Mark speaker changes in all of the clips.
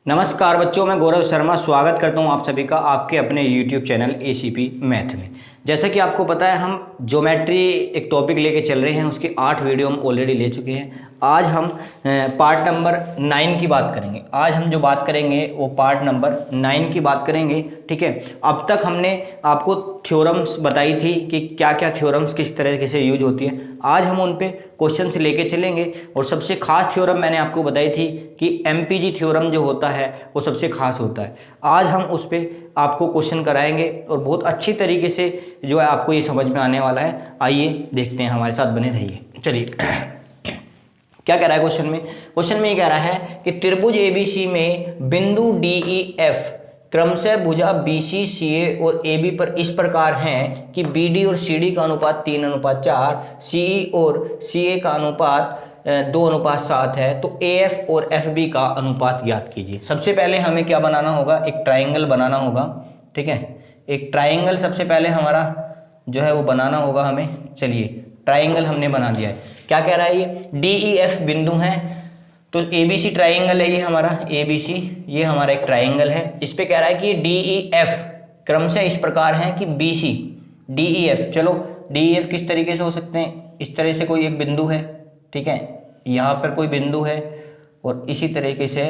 Speaker 1: नमस्कार बच्चों, मैं गौरव शर्मा स्वागत करता हूं आप सभी का आपके अपने YouTube चैनल ACP मैथ में। जैसा कि आपको पता है, हम ज्योमेट्री एक टॉपिक लेके चल रहे हैं, उसकी 8 वीडियो हम ऑलरेडी ले चुके हैं। आज हम पार्ट नंबर 9 की बात करेंगे। आज हम जो बात करेंगे वो पार्ट नंबर 9 की बात करेंगे, ठीक है। अब तक हमने आपको थ्योरम्स बताई थी कि क्या क्या थ्योरम्स किस तरीके से यूज होती है। आज हम उन पे क्वेश्चन से लेके चलेंगे। और सबसे खास थ्योरम मैंने आपको बताई थी कि MPG थ्योरम जो होता है वो सबसे खास होता है। आज हम उस पर आपको क्वेश्चन कराएंगे और बहुत अच्छी तरीके से जो है आपको ये समझ में आने वाला है। आइए देखते हैं, हमारे साथ बने रहिए। चलिए क्या कह रहा है क्वेश्चन में? क्वेश्चन में ये कह रहा है कि त्रिभुज ABC में बिंदु DEF क्रमशः भुजा BC CA और AB पर इस प्रकार हैं कि BD और CD का अनुपात 3:4, CE और CA का अनुपात 2:7 है। तो AF और FB का अनुपात ज्ञात कीजिए। सबसे पहले हमें क्या बनाना होगा? एक ट्राइंगल बनाना होगा, ठीक है। एक ट्राइंगल सबसे पहले हमारा जो है वो बनाना होगा हमें। चलिए, ट्राइंगल हमने बना दिया है। क्या कह रहा है? ये DEF बिंदु है, तो ABC ट्राइंगल है ये हमारा। ABC ये हमारा एक ट्राइंगल है। इस पे कह रहा है कि DEF क्रमशः इस प्रकार है कि BC DEF। चलो, DEF किस तरीके से हो सकते हैं? इस तरह से कोई एक बिंदु है, ठीक है, यहाँ पर कोई बिंदु है और इसी तरीके से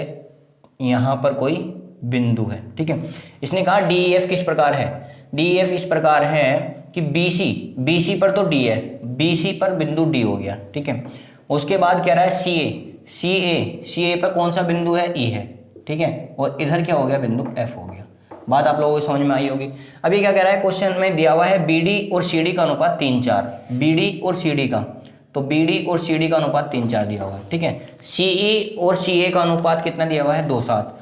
Speaker 1: यहाँ पर कोई बिंदु है, ठीक है। इसने कहा DEF किस प्रकार है? DEF इस प्रकार है कि BC पर तो D है, BC पर बिंदु D हो गया, ठीक है। उसके बाद कह रहा है CA पर कौन सा बिंदु है? E है, ठीक है। और इधर क्या हो गया? बिंदु F हो गया। बात आप लोगों को समझ में आई होगी। अभी क्या कह रहा है? क्वेश्चन में दिया हुआ है BD और CD का अनुपात 3:4। BD और CD का, तो BD और CD का अनुपात 3:4 दिया हुआ है, ठीक है। CE और CA का अनुपात कितना दिया हुआ है? 2:7।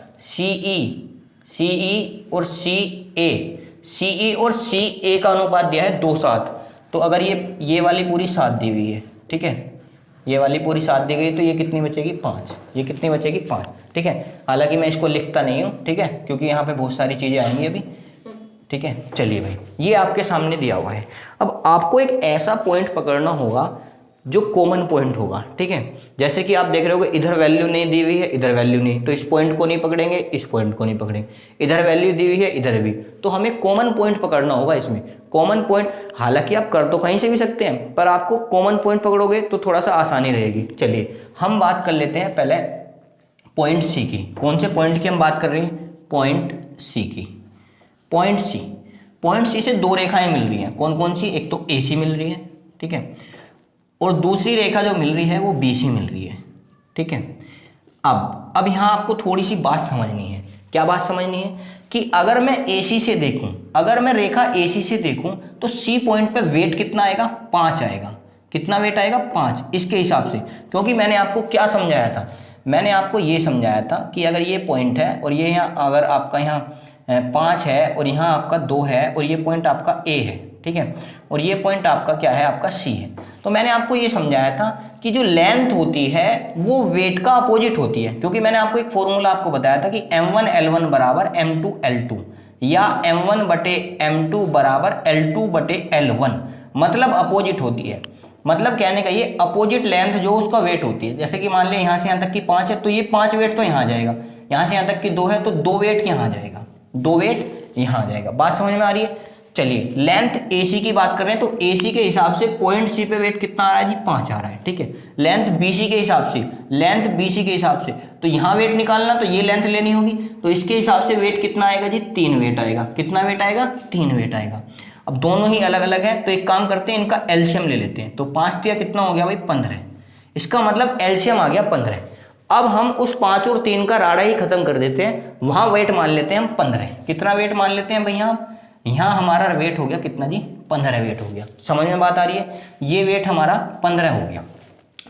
Speaker 1: CE और CA का अनुपात दिया है 2:7। तो अगर ये वाली पूरी 7 दी हुई है, ठीक है, ये वाली पूरी 7 दी गई, तो ये कितनी बचेगी? 5। ये कितनी बचेगी? 5, ठीक है। हालांकि मैं इसको लिखता नहीं हूँ, ठीक है, क्योंकि यहाँ पे बहुत सारी चीज़ें आएंगी अभी, ठीक है। चलिए भाई, ये आपके सामने दिया हुआ है। अब आपको एक ऐसा पॉइंट पकड़ना होगा जो कॉमन पॉइंट होगा, ठीक है। जैसे कि आप देख रहे हो, इधर वैल्यू नहीं दी हुई है, इधर वैल्यू नहीं, तो इस पॉइंट को नहीं पकड़ेंगे, इस पॉइंट को नहीं पकड़ेंगे। इधर वैल्यू दी हुई है, इधर भी, तो हमें कॉमन पॉइंट पकड़ना होगा इसमें। कॉमन पॉइंट हालांकि आप कर तो कहीं से भी सकते हैं, पर आपको कॉमन पॉइंट पकड़ोगे तो थोड़ा सा आसानी रहेगी। चलिए, हम बात कर लेते हैं पहले पॉइंट C की। कौन से पॉइंट की हम बात कर रहे हैं? पॉइंट C की। पॉइंट C से 2 रेखाएं मिल रही हैं। कौन कौन सी? एक तो AC मिल रही है, ठीक है, और दूसरी रेखा जो मिल रही है वो BC मिल रही है, ठीक है। अब यहाँ आपको थोड़ी सी बात समझनी है। क्या बात समझनी है? कि अगर मैं AC से देखूं, अगर मैं रेखा AC से देखूं, तो C पॉइंट पे वेट कितना आएगा? 5 आएगा। कितना वेट आएगा? 5। इसके हिसाब से, क्योंकि मैंने आपको क्या समझाया था? मैंने आपको ये समझाया था कि अगर ये पॉइंट है और ये यहाँ, अगर आपका यहाँ 5 है और यहाँ आपका 2 है और ये पॉइंट आपका A है, ठीक है, और ये पॉइंट आपका क्या है? आपका C है। तो मैंने आपको ये समझाया था कि जो लेंथ होती है वो वेट का अपोजिट होती है, क्योंकि मैंने आपको एक फॉर्मूला आपको बताया था कि M1L1 बराबर M2L2 या M1/M2 बराबर L2/L1, मतलब अपोजिट होती है। मतलब कहने का ये अपोजिट लेंथ जो उसका वेट होती है। जैसे कि मान लिया यहाँ से यहाँ तक की 5 है, तो ये 5 वेट तो यहाँ आ जाएगा। यहाँ से यहाँ तक की 2 है, तो 2 वेट यहाँ आ जाएगा, 2 वेट यहाँ आ जाएगा। बात समझ में आ रही है? चलिए, लेंथ AC की बात कर रहे हैं, तो AC के हिसाब से पॉइंट C पे वेट कितना आ रहा है जी? 5 आ रहा है, ठीक है। लेंथ BC के हिसाब से, तो यहाँ वेट निकालना, तो ये लेंथ लेनी होगी, तो इसके हिसाब से वेट कितना आएगा जी? 3 वेट आएगा। कितना वेट आएगा? 3 वेट आएगा। अब दोनों ही अलग अलग है, तो एक काम करते हैं, इनका एलसीएम ले लेते हैं। तो 5 तिया कितना हो गया भाई? 15। इसका मतलब एलसीएम आ गया 15। अब हम उस 5 और 3 का राड़ा ही खत्म कर देते हैं, वहां वेट मान लेते हैं हम 15। कितना वेट मान लेते हैं भैया? यहाँ हमारा वेट हो गया कितना जी? 15 वेट हो गया। समझ में बात आ रही है? ये वेट हमारा 15 हो गया।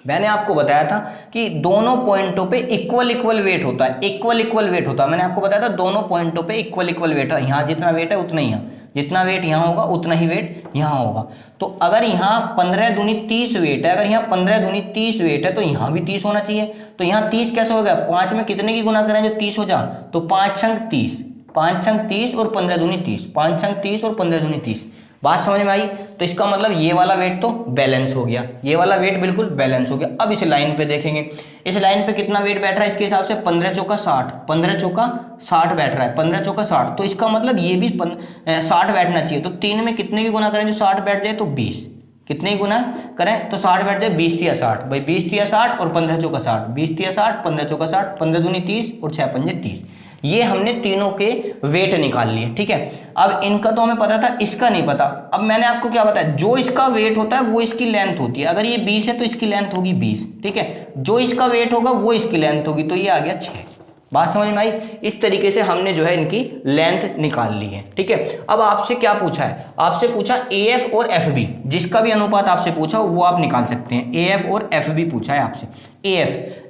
Speaker 1: मैंने आपको बताया था कि दोनों पॉइंटों पे इक्वल वेट होता है, इक्वल वेट होता है। मैंने आपको बताया था दोनों पॉइंटों पे इक्वल वेट है। यहाँ जितना वेट है उतना ही यहाँ, जितना वेट यहाँ होगा उतना ही वेट यहाँ होगा। तो अगर यहाँ 15 दूनी 30 वेट है, अगर यहाँ 15 दूनी 30 वेट है, तो यहाँ भी 30 होना चाहिए। तो यहाँ 30 कैसे हो गया? 5 में कितने की गुना करें जो 30 हो जा? तो 5 छंग 30, 5 छंग 30 और 15 दूनी 30, 5 छंग 30 और 15 दूनी 30। बात समझ में आई? तो इसका मतलब ये वाला वेट तो बैलेंस हो गया, ये वाला वेट बिल्कुल बैलेंस हो गया। अब इस लाइन पे देखेंगे, इस लाइन पे कितना वेट बैठ रहा है इसके हिसाब से 15 चौका 60, 15 चौका 60 बैठ रहा है, 15 चौका 60, तो इसका मतलब ये भी 60 बैठना चाहिए। तो 3 में कितने की गुना करें जो 60 बैठ जाए? तो 20। कितने की गुना करें तो 60 बैठ जाए? 20 तिया 60 भाई, 20 तिया 60 और 15 चौका 60, 20 तिया 60, 15 चौका 60, 15 दूनी 30 और 6 पंजे 30। ये हमने तीनों के वेट निकाल लिए, ठीक है। अब इनका तो हमें पता था, इसका नहीं पता। अब मैंने आपको क्या बताया, जो इसका वेट होता है वो इसकी लेंथ होती है। अगर ये 20 है तो इसकी लेंथ होगी 20, ठीक है। जो इसका वेट होगा वो इसकी लेंथ होगी, तो ये आ गया 6। बात समझ में आई? इस तरीके से हमने जो है इनकी लेंथ निकाल ली है, ठीक है। अब आपसे क्या पूछा है, आपसे पूछा AF और FB, जिसका भी अनुपात आपसे पूछा वो आप निकाल सकते हैं। AF और FB पूछा है आपसे।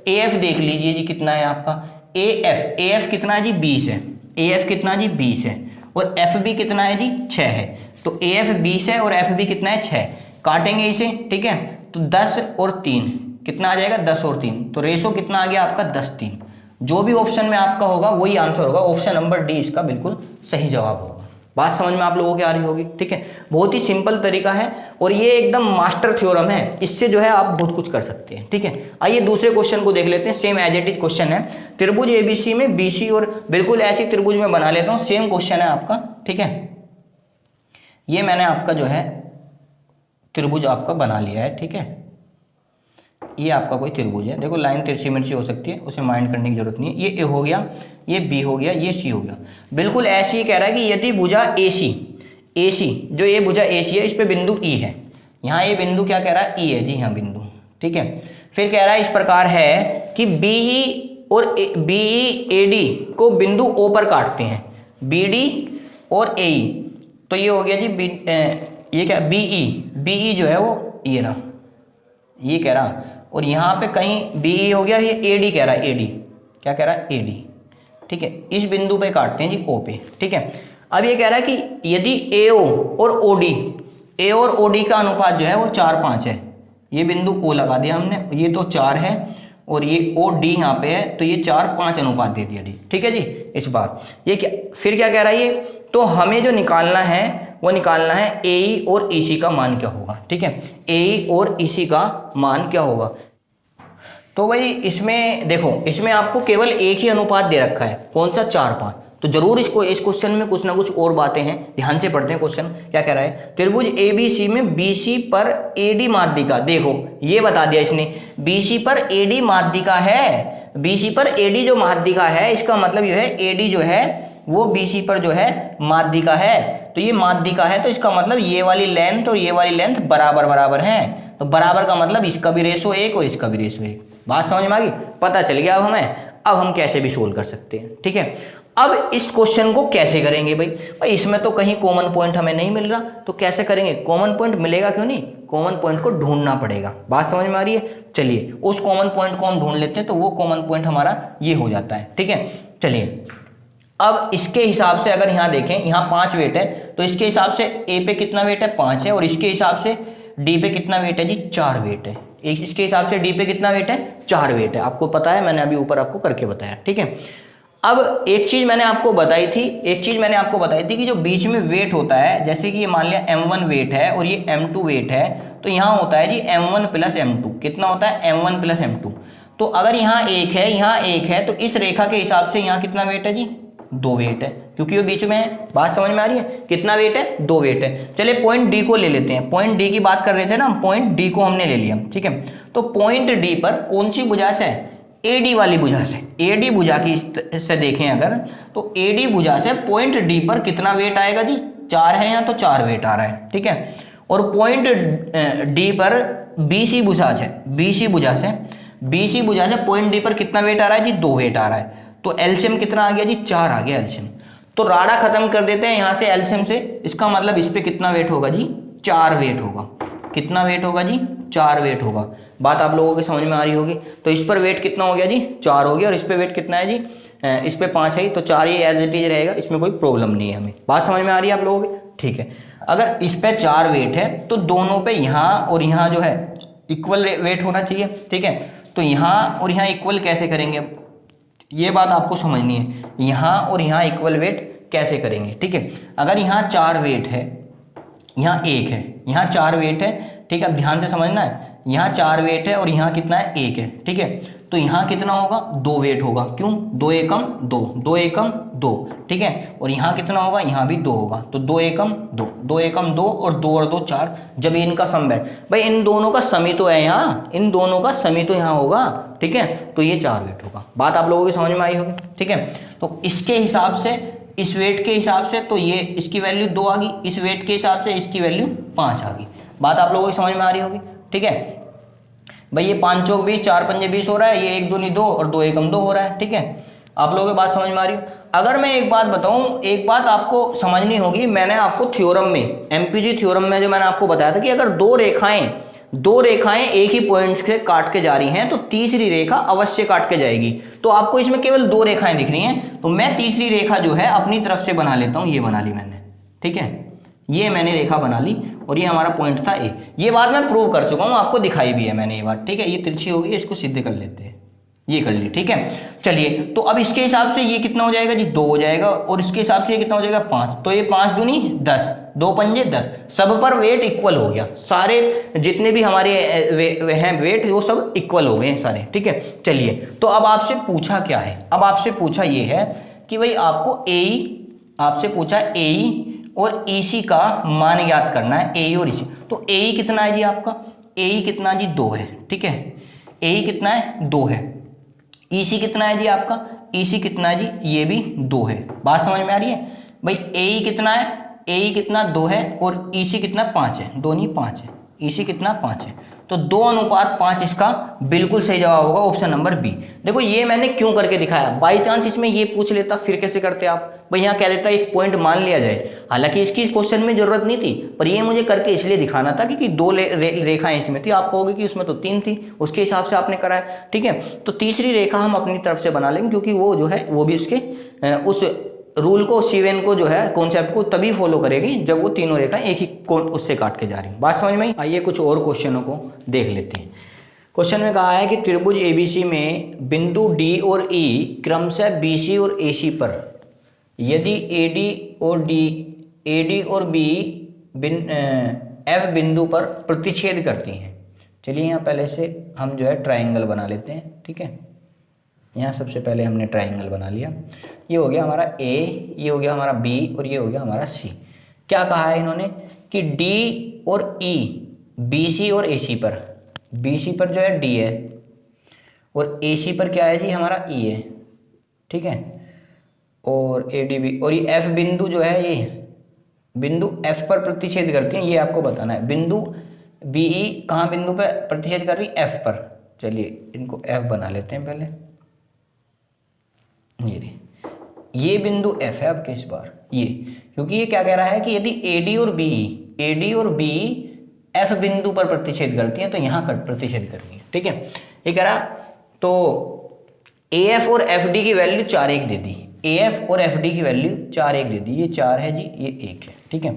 Speaker 1: AF देख लीजिए जी कितना है आपका, AF कितना है जी? 20 है। AF कितना जी? 20 है। और FB कितना है जी? 6 है। तो AF 20 है और FB कितना है? 6। काटेंगे इसे, ठीक है। तो 10 और 3 कितना आ जाएगा? 10 और 3, तो रेशो कितना आ गया आपका? 10:3। जो भी ऑप्शन में आपका होगा वही आंसर होगा। ऑप्शन नंबर डी इसका बिल्कुल सही जवाब होगा। बात समझ में आप लोगों की आ रही होगी, ठीक है। बहुत ही सिंपल तरीका है और ये एकदम मास्टर थ्योरम है, इससे जो है आप बहुत कुछ कर सकते हैं, ठीक है। आइए दूसरे क्वेश्चन को देख लेते हैं। Same as it is question है। त्रिभुज ABC में BC और बिल्कुल ऐसी त्रिभुज में बना लेता हूँ। सेम क्वेश्चन है आपका, ठीक है। ये मैंने आपका जो है त्रिभुज आपका बना लिया है, ठीक है। ये आपका कोई त्रिभुज है, देखो लाइन तिरछी मिर्ची हो सकती है, उसे माइंड करने की जरूरत नहीं है। ये A हो गया, ये B हो गया, ये C हो गया। बिल्कुल ऐसे ही कह रहा है कि यदि भुजा AC जो ये भुजा AC है, इस पे बिंदु E है। यहाँ ये बिंदु क्या कह रहा है? E है जी हाँ, बिंदु, ठीक है। फिर कह रहा है इस प्रकार है कि BE AD को बिंदु O पर काटते हैं, BD और AE। तो ये हो गया जी ये क्या? BE जो है वो ये रहा, ये कह रहा। और यहाँ पे कहीं BE हो गया, ये AD कह रहा है, AD क्या कह रहा है? AD, ठीक है। इस बिंदु पे काटते हैं जी O पे, ठीक है। अब ये कह रहा है कि यदि AO और OD का अनुपात जो है वो 4:5 है। ये बिंदु O लगा दिया हमने, ये तो 4 है और ये OD यहाँ पे है, तो ये 4:5 अनुपात दे दिया जी, ठीक है जी। इस बार ये क्या, फिर क्या कह रहा है ये, तो हमें जो निकालना है वो निकालना है AE और EC का मान क्या होगा, ठीक है। AE और EC का मान क्या होगा। तो भाई इसमें देखो, इसमें आपको केवल एक ही अनुपात दे रखा है, कौन सा? 4:5। तो जरूर इस क्वेश्चन में कुछ ना कुछ और बातें हैं, ध्यान से पढ़ते हैं। क्वेश्चन क्या कह रहा है, त्रिभुज ABC में BC पर AD माध्यिका, देखो ये बता दिया इसने, BC पर AD माध्यिका है। BC पर AD जो माध्यिका है, इसका मतलब यह है AD जो है वो BC पर जो है माध्यिका है। तो ये माध्यिका है, तो इसका मतलब ये वाली लेंथ और ये वाली लेंथ बराबर हैं। तो बराबर का मतलब इसका भी रेशो 1 और इसका भी रेशो 1। बात समझ में आ गई? पता चल गया अब हमें। अब हम कैसे भी सोल्व कर सकते हैं, ठीक है। अब इस क्वेश्चन को कैसे करेंगे भाई इसमें तो कहीं कॉमन पॉइंट हमें नहीं मिल रहा, तो कैसे करेंगे? कॉमन पॉइंट मिलेगा क्यों नहीं, कॉमन पॉइंट को ढूंढना पड़ेगा। बात समझ में आ रही है? चलिए उस कॉमन पॉइंट को हम ढूंढ लेते हैं, तो वो कॉमन पॉइंट हमारा ये हो जाता है, ठीक है। चलिए अब इसके हिसाब से अगर यहाँ देखें, यहाँ 5 वेट है, तो इसके हिसाब से A पे कितना वेट है? 5 है। और इसके हिसाब से D पे कितना वेट है जी? 4 वेट है। इसके हिसाब से D पे कितना वेट है? 4 वेट है। आपको पता है, मैंने अभी ऊपर आपको करके बताया, ठीक है। अब एक चीज मैंने आपको बताई थी कि जो बीच में वेट होता है, जैसे कि ये मान लिया M1 वेट है और ये M2 वेट है, तो यहाँ होता है जी M1 प्लस M2। कितना होता है? M1 plus M2। तो अगर यहाँ 1 है, यहाँ 1 है, तो इस रेखा के हिसाब से यहाँ कितना वेट है जी? 2 वेट है, क्योंकि वो बीच में है। बात समझ में आ रही है? कितना वेट है? 2 वेट है। चलिए पॉइंट डी को ले लेते हैं। पॉइंट डी की बात कर रहे थे ना, पॉइंट डी को हमने ले लिया, ठीक है। तो पॉइंट डी पर कौन सी भुजा से? एडी वाली भुजा से। एडी भुजा की से देखें अगर, तो एडी भुजा से पॉइंट डी पर कितना वेट आएगा जी? 4 है यहाँ, तो 4 वेट आ रहा है, ठीक है। और पॉइंट डी पर बीसी भुजा से पॉइंट डी पर कितना वेट आ रहा है जी? 2 वेट आ रहा है। तो एलसीएम कितना आ गया जी? 4 आ गया एलसीएम। तो राड़ा खत्म कर देते हैं यहाँ से एलसीएम से। इसका मतलब इस पे कितना वेट होगा जी? 4 वेट होगा। कितना वेट होगा जी? 4 वेट होगा। बात आप लोगों के समझ में आ रही होगी। तो इस पर वेट कितना हो गया जी? 4 हो गया। और इस पे वेट कितना है जी? इस पे 5 है, तो 4 ही एज इट इज रहेगा, इसमें कोई प्रॉब्लम नहीं है हमें। बात समझ में आ रही है आप लोगों की? ठीक है। अगर इस पे 4 वेट है तो दोनों पे यहाँ और यहाँ जो है इक्वल वेट होना चाहिए, ठीक है। तो यहाँ और यहाँ इक्वल कैसे करेंगे, ये बात आपको समझनी है। यहाँ और यहाँ इक्वल वेट कैसे करेंगे, ठीक है। अगर यहाँ 4 वेट है, यहाँ 1 है, यहाँ 4 वेट है, ठीक है। अब ध्यान से समझना है, यहाँ 4 वेट है और यहाँ कितना है 1 है, ठीक है। तो यहाँ कितना होगा 2 वेट होगा, क्यों 2 एकम 2, 2 एकम 2, ठीक है। और यहाँ कितना होगा, यहाँ भी 2 होगा, तो 2 एकम 2, 2 एकम 2 और 2 और 2 4। जब इनका सम बैठ, भाई इन दोनों का समी तो है यहाँ, इन दोनों का समी तो यहाँ होगा, ठीक है। तो ये 4 वेट होगा। बात आप लोगों की समझ में आई होगी, ठीक है। तो इसके हिसाब से, इस वेट के हिसाब से तो ये इसकी वैल्यू 2 आ गई, इस वेट के हिसाब से इसकी वैल्यू 5 आ गई। बात आप लोगों की समझ में आ रही होगी, ठीक है। भाई ये 5 चौक 20, 4 पंजे 20 हो रहा है, ये 1 दूनी 2 और 2 एकम 2 हो रहा है, ठीक है। आप लोगों की बात समझ में आ रही हो। अगर मैं एक बात बताऊं, एक बात आपको समझनी होगी, मैंने आपको थ्योरम में, एमपीजी थ्योरम में जो मैंने आपको बताया था कि अगर दो रेखाएं एक ही पॉइंट से काट के जा रही हैं तो तीसरी रेखा अवश्य काट के जाएगी। तो आपको इसमें केवल 2 रेखाएं दिख रही हैं, तो मैं तीसरी रेखा जो है अपनी तरफ से बना लेता हूं। ये बना ली मैंने, ठीक है, ये मैंने रेखा बना ली और ये हमारा पॉइंट था ए। ये बात मैं प्रूव कर चुका हूं, आपको दिखाई भी है मैंने ये बात, ठीक है। ये तिरछी होगी, इसको सीधे कर लेते हैं, ये कर ली, ठीक है। चलिए, तो अब इसके हिसाब से ये कितना हो जाएगा जी 2 हो जाएगा, और इसके हिसाब से ये कितना हो जाएगा 5। तो ये 5 दूनी 10, 2 पंजे 10, सब पर वेट इक्वल हो गया, सारे जितने भी हमारे हैं वेट वो सब इक्वल हो गए हैं सारे, ठीक है। चलिए, तो अब आपसे पूछा क्या है, अब आपसे पूछा ये है कि भाई आपको आपसे पूछा ए और ईसी का मान ज्ञात करना है, ए और ईसी। तो ए कितना है जी आपका, ए कितना जी 2 है, ठीक है। ए कितना है 2 है। ईसी कितना है जी आपका, ईसी कितना है जी, ये भी 2 है। बात समझ में आ रही है भाई। ए कितना है, ए कितना 2 है और ईसी कितना 5 है, 2 नहीं 5 है, ईसी कितना 5 है। तो 2:5 इसका बिल्कुल सही जवाब होगा, ऑप्शन नंबर बी। देखो ये मैंने क्यों करके दिखाया, बाई चांस इसमें ये पूछ लेता फिर कैसे करते आप, भाई यहाँ कह देता एक पॉइंट मान लिया जाए, हालांकि इसकी क्वेश्चन में जरूरत नहीं थी, पर ये मुझे करके इसलिए दिखाना था कि 2 रेखाएं इसमें थी। आप कहोगे कि उसमें तो 3 थी, उसके हिसाब से आपने कराया, ठीक है। तो तीसरी रेखा हम अपनी तरफ से बना लेंगे, क्योंकि वो जो है वो भी उसके उस रूल को, सीवेन को जो है कॉन्सेप्ट को तभी फॉलो करेगी जब वो तीनों रेखाएं एक ही उससे काट के जा रही हैं। बात समझ में आई। आइए कुछ और क्वेश्चनों को देख लेते हैं। क्वेश्चन में कहा है कि त्रिभुज एबीसी में बिंदु डी और ई क्रमशः बीसी और एसी पर यदि एडी और बी एफ बिंदु पर प्रतिच्छेद करती हैं। चलिए यहाँ पहले से हम जो है ट्राइंगल बना लेते हैं, ठीक है। यहाँ सबसे पहले हमने ट्राइंगल बना लिया, ये हो गया हमारा ए, ये हो गया हमारा बी और ये हो गया हमारा सी। क्या कहा है इन्होंने कि डी और ई बीसी और एसी पर, बीसी पर जो है डी है और एसी पर क्या है जी हमारा ई है, ठीक है। और एडीबी और ये एफ बिंदु जो है, ये बिंदु एफ पर प्रतिच्छेद करती हैं, ये आपको बताना है। बिंदु बीई कहाँ बिंदु पर प्रतिच्छेद कर रही, एफ पर। चलिए इनको एफ बना लेते हैं पहले, ये बिंदु एफ है। अब किस बार ये, क्योंकि ये क्या कह रहा है कि यदि एडी और बी एफ बिंदु पर प्रतिच्छेद करती हैं तो यहाँ कर प्रतिच्छेद करनी है, ठीक है। ये कह रहा, तो एएफ और एफडी की वैल्यू 4 1 दे दी, एएफ और एफडी की वैल्यू 4 1 दे दी, ये 4 है जी, ये 1 है, ठीक है।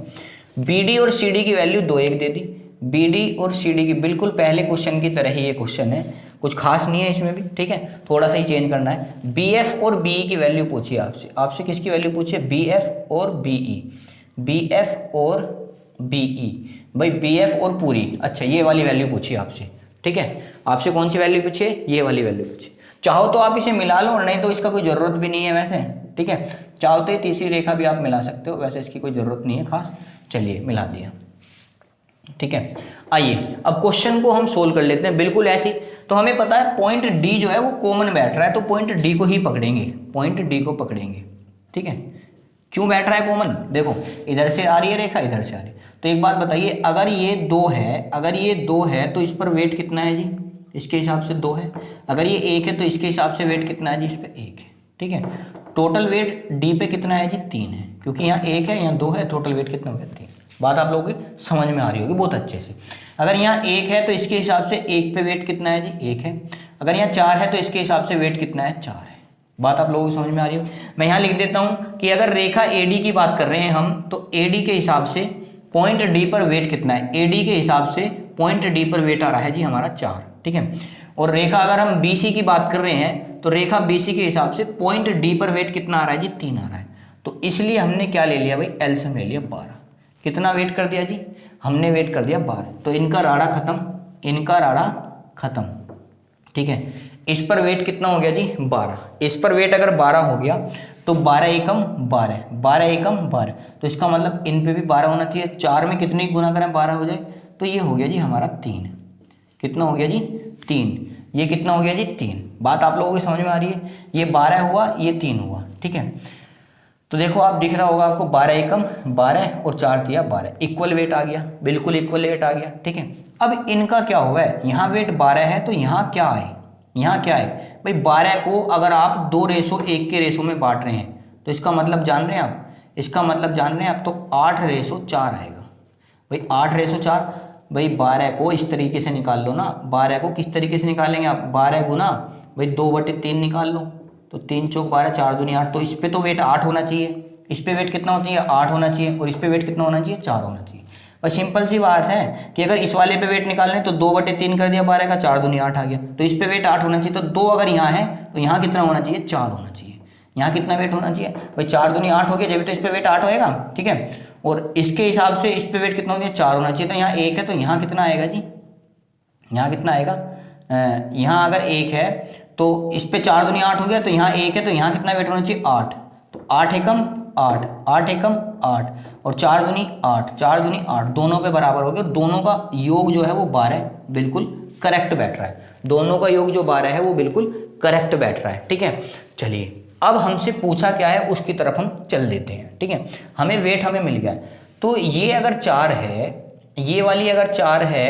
Speaker 1: बीडी और सीडी की वैल्यू 2 1 दे दी, बीडी और सीडी की बिल्कुल पहले क्वेश्चन की तरह ही ये क्वेश्चन है, कुछ खास नहीं है इसमें भी, ठीक है। थोड़ा सा ही चेंज करना है। बीएफ और बीई की वैल्यू पूछिए आपसे किसकी वैल्यू पूछिए, बीएफ और बीई, बीएफ और बीई, भाई बीएफ और पूरी, अच्छा ये वाली वैल्यू पूछिए आपसे, ठीक है। आपसे कौन सी वैल्यू पूछिए, ये वाली वैल्यू पूछिए। चाहो तो आप इसे मिला लो, नहीं तो इसका कोई ज़रूरत भी नहीं है वैसे, ठीक है। चाहो तो तीसरी रेखा भी आप मिला सकते हो, वैसे इसकी कोई ज़रूरत नहीं है खास। चलिए मिला दिया, ठीक है। आइए अब क्वेश्चन को हम सोल्व कर लेते हैं बिल्कुल ऐसी। तो हमें पता है पॉइंट डी जो है वो कॉमन बैठ रहा है, तो पॉइंट डी को ही पकड़ेंगे, पॉइंट डी को पकड़ेंगे, ठीक है। क्यों बैठ रहा है कॉमन, देखो इधर से आ रही है रेखा, इधर से आ रही है। तो एक बात बताइए, अगर ये 2 है, अगर ये 2 है तो इस पर वेट कितना है जी, इसके हिसाब से 2 है। अगर ये 1 है तो इसके हिसाब से वेट कितना है जी, इस पर 1 है, ठीक है। टोटल वेट डी पे कितना है जी, 3 है, क्योंकि यहाँ 1 है यहाँ 2 है, टोटल वेट कितना हो गया 3। बात आप लोगों की समझ में आ रही होगी बहुत अच्छे से। अगर यहाँ 1 है तो इसके हिसाब से 1 पे वेट कितना है जी, 1 है। अगर यहाँ 4 है तो इसके हिसाब से वेट कितना है, 4 है। बात आप लोगों को समझ में आ रही हो। मैं यहाँ लिख देता हूँ कि अगर रेखा एडी की बात कर रहे हैं हम, तो एडी के हिसाब से पॉइंट डी पर वेट कितना है, एडी के हिसाब से पॉइंट डी पर वेट आ रहा है जी हमारा 4, ठीक है। और रेखा अगर हम बीसी की बात कर रहे हैं तो रेखा बीसी के हिसाब से पॉइंट डी पर वेट कितना आ रहा है जी, 3 आ रहा है। तो इसलिए हमने क्या ले लिया भाई, एलसीएम ले लिया 12। कितना वेट कर दिया जी, हमने वेट कर दिया 12, तो इनका राड़ा खत्म, इनका राड़ा खत्म, ठीक है। इस पर वेट कितना हो गया जी 12, इस पर वेट अगर 12 हो गया तो 12 एकम 12, 12 एकम 12, तो इसका मतलब इन पे भी 12 होना चाहिए। 4 में कितने गुना करें 12 हो जाए, तो ये हो गया जी हमारा 3, कितना हो गया जी 3, ये कितना हो गया जी 3। बात आप लोगों की समझ में आ रही है, ये 12 हुआ, ये 3 हुआ, ठीक है। तो देखो आप दिख रहा होगा आपको 12 एकम 12 और 4 दिया 12, इक्वल वेट आ गया, बिल्कुल इक्वल वेट आ गया, ठीक है। अब इनका क्या हुआ है, यहाँ वेट 12 है तो यहाँ क्या है, यहाँ क्या है भाई 12 को अगर आप 2:1 के रेशो में बांट रहे हैं तो इसका मतलब जान रहे हैं आप, इसका मतलब जान रहे हैं आप, तो 8:4 आएगा भाई, 8:4। भाई 12 को इस तरीके से निकाल लो ना, 12 को किस तरीके से निकालेंगे आप, 12 गुना भाई 2/3 निकाल लो, तो 3 चौक 12, 4 दूनी 8, तो इस पे तो वेट 8 होना चाहिए, इस पे वेट कितना होना चाहिए 8 होना चाहिए, और इस पे वेट कितना होना चाहिए 4 होना चाहिए। बस सिंपल सी बात है कि अगर इस वाले पे वेट निकालने तो 2/3 कर दिया 12 का, 4 दूनी 8 आ गया, तो इस पे वेट 8 होना चाहिए, तो 2 अगर यहाँ है तो यहाँ कितना होना चाहिए 4 होना चाहिए। यहाँ कितना वेट होना चाहिए भाई, 4 दूनी 8 हो गया, जब तो इस पे वेट 8 होएगा, ठीक है। और इसके हिसाब से इस पे वेट कितना होना चाहिए 4 होना चाहिए, तो यहाँ 1 है तो यहाँ कितना आएगा जी, यहाँ कितना आएगा, यहाँ अगर 1 है तो इस पे 4 दूनी 8 हो गया, तो यहाँ 1 है तो यहाँ कितना वेट होना चाहिए 8, तो 8 एकम 8, 8 एकम 8, और 4 दूनी 8, 4 दूनी 8, दोनों पे बराबर हो गया, दोनों का योग जो है वो 12 बिल्कुल करेक्ट बैठ रहा है, दोनों का योग जो 12 है वो बिल्कुल करेक्ट बैठ रहा है, ठीक है। चलिए अब हमसे पूछा क्या है उसकी तरफ हम चल देते हैं, ठीक है। हमें वेट हमें मिल गया, तो ये अगर 4 है, ये वाली अगर 4 है,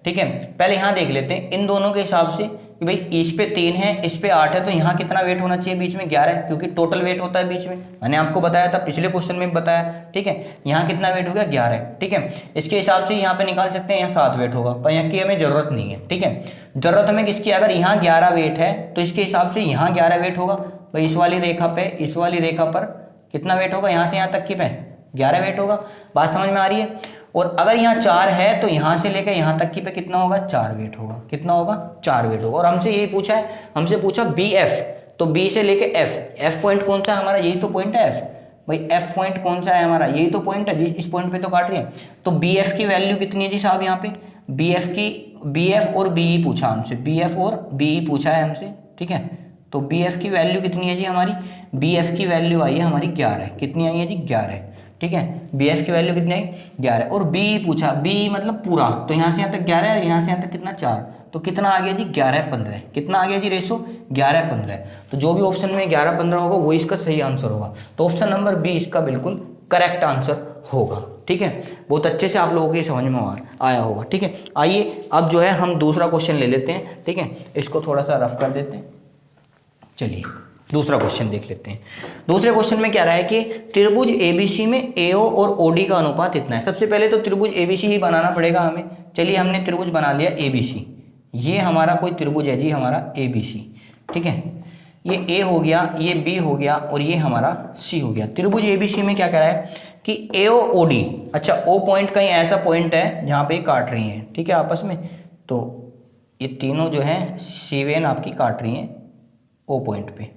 Speaker 1: ठीक है। पहले यहाँ देख लेते हैं इन दोनों के हिसाब से कि भाई इस पे 3 है, इस पे 8 है, तो यहाँ कितना वेट होना चाहिए बीच में 11 है, क्योंकि टोटल वेट होता है बीच में, मैंने आपको बताया था पिछले क्वेश्चन में भी बताया, ठीक है। यहाँ कितना वेट हो गया 11, ठीक है। इसके हिसाब से यहाँ पे निकाल सकते हैं, यहाँ 7 वेट होगा, पर यहाँ की हमें जरूरत नहीं है, ठीक है। जरूरत हमें किसकी, अगर यहाँ 11 वेट है तो इसके हिसाब से यहाँ 11 वेट होगा, भाई इस वाली रेखा पे, इस वाली रेखा पर कितना वेट होगा, यहाँ से यहाँ तक की पे 11 वेट होगा। बात समझ में आ रही है। और अगर यहाँ 4 है तो यहाँ से लेकर यहाँ तक की पे कितना होगा 4 वेट होगा, कितना होगा 4 वेट होगा। और हमसे यही पूछा है, हमसे पूछा बी एफ, तो बी से लेके एफ, एफ पॉइंट कौन सा है हमारा, यही तो पॉइंट है एफ, भाई एफ पॉइंट कौन सा है हमारा, यही तो पॉइंट है, इस पॉइंट पे तो काट रही है। तो बी एफ की वैल्यू कितनी है जी साहब, यहाँ पे बी एफ की, बी एफ और बीई पूछा हमसे, बी एफ और बीई पूछा है हमसे, ठीक है। तो बी एफ की वैल्यू कितनी है जी हमारी, बी एफ की वैल्यू आई है हमारी 11, कितनी आई है जी 11, ठीक है। बी एफ की वैल्यू कितनी आई 11, और बी पूछा, बी मतलब पूरा, तो यहाँ से यहाँ तक 11 है, यहाँ से यहाँ तक कितना 4, तो कितना आ गया जी 11-15, कितना आ गया जी रेशो 11-15। तो जो भी ऑप्शन में 11-15 होगा वो इसका सही आंसर होगा, तो ऑप्शन नंबर बी इसका बिल्कुल करेक्ट आंसर होगा, ठीक है। बहुत अच्छे से आप लोगों की समझ में आया होगा, ठीक है। आइए अब जो है हम दूसरा क्वेश्चन ले लेते हैं, ठीक है। इसको थोड़ा सा रफ कर देते हैं, चलिए दूसरा क्वेश्चन देख लेते हैं। दूसरे क्वेश्चन में क्या रहा है कि त्रिभुज एबीसी में एओ और ओडी का अनुपात इतना है। सबसे पहले तो त्रिभुज एबीसी ही बनाना पड़ेगा हमें। चलिए हमने त्रिभुज बना लिया एबीसी, ये हमारा कोई त्रिभुज है जी हमारा एबीसी, ठीक है। ये ए हो गया, ये बी हो गया, और ये हमारा सी हो गया। त्रिभुज एबीसी में क्या कह रहा है कि एओ ओडी, अच्छा ओ पॉइंट कहीं ऐसा पॉइंट है जहाँ पे काट रही है, ठीक है आपस में, तो ये तीनों जो है सी वेन आपकी काट रही हैं ओ पॉइंट पे।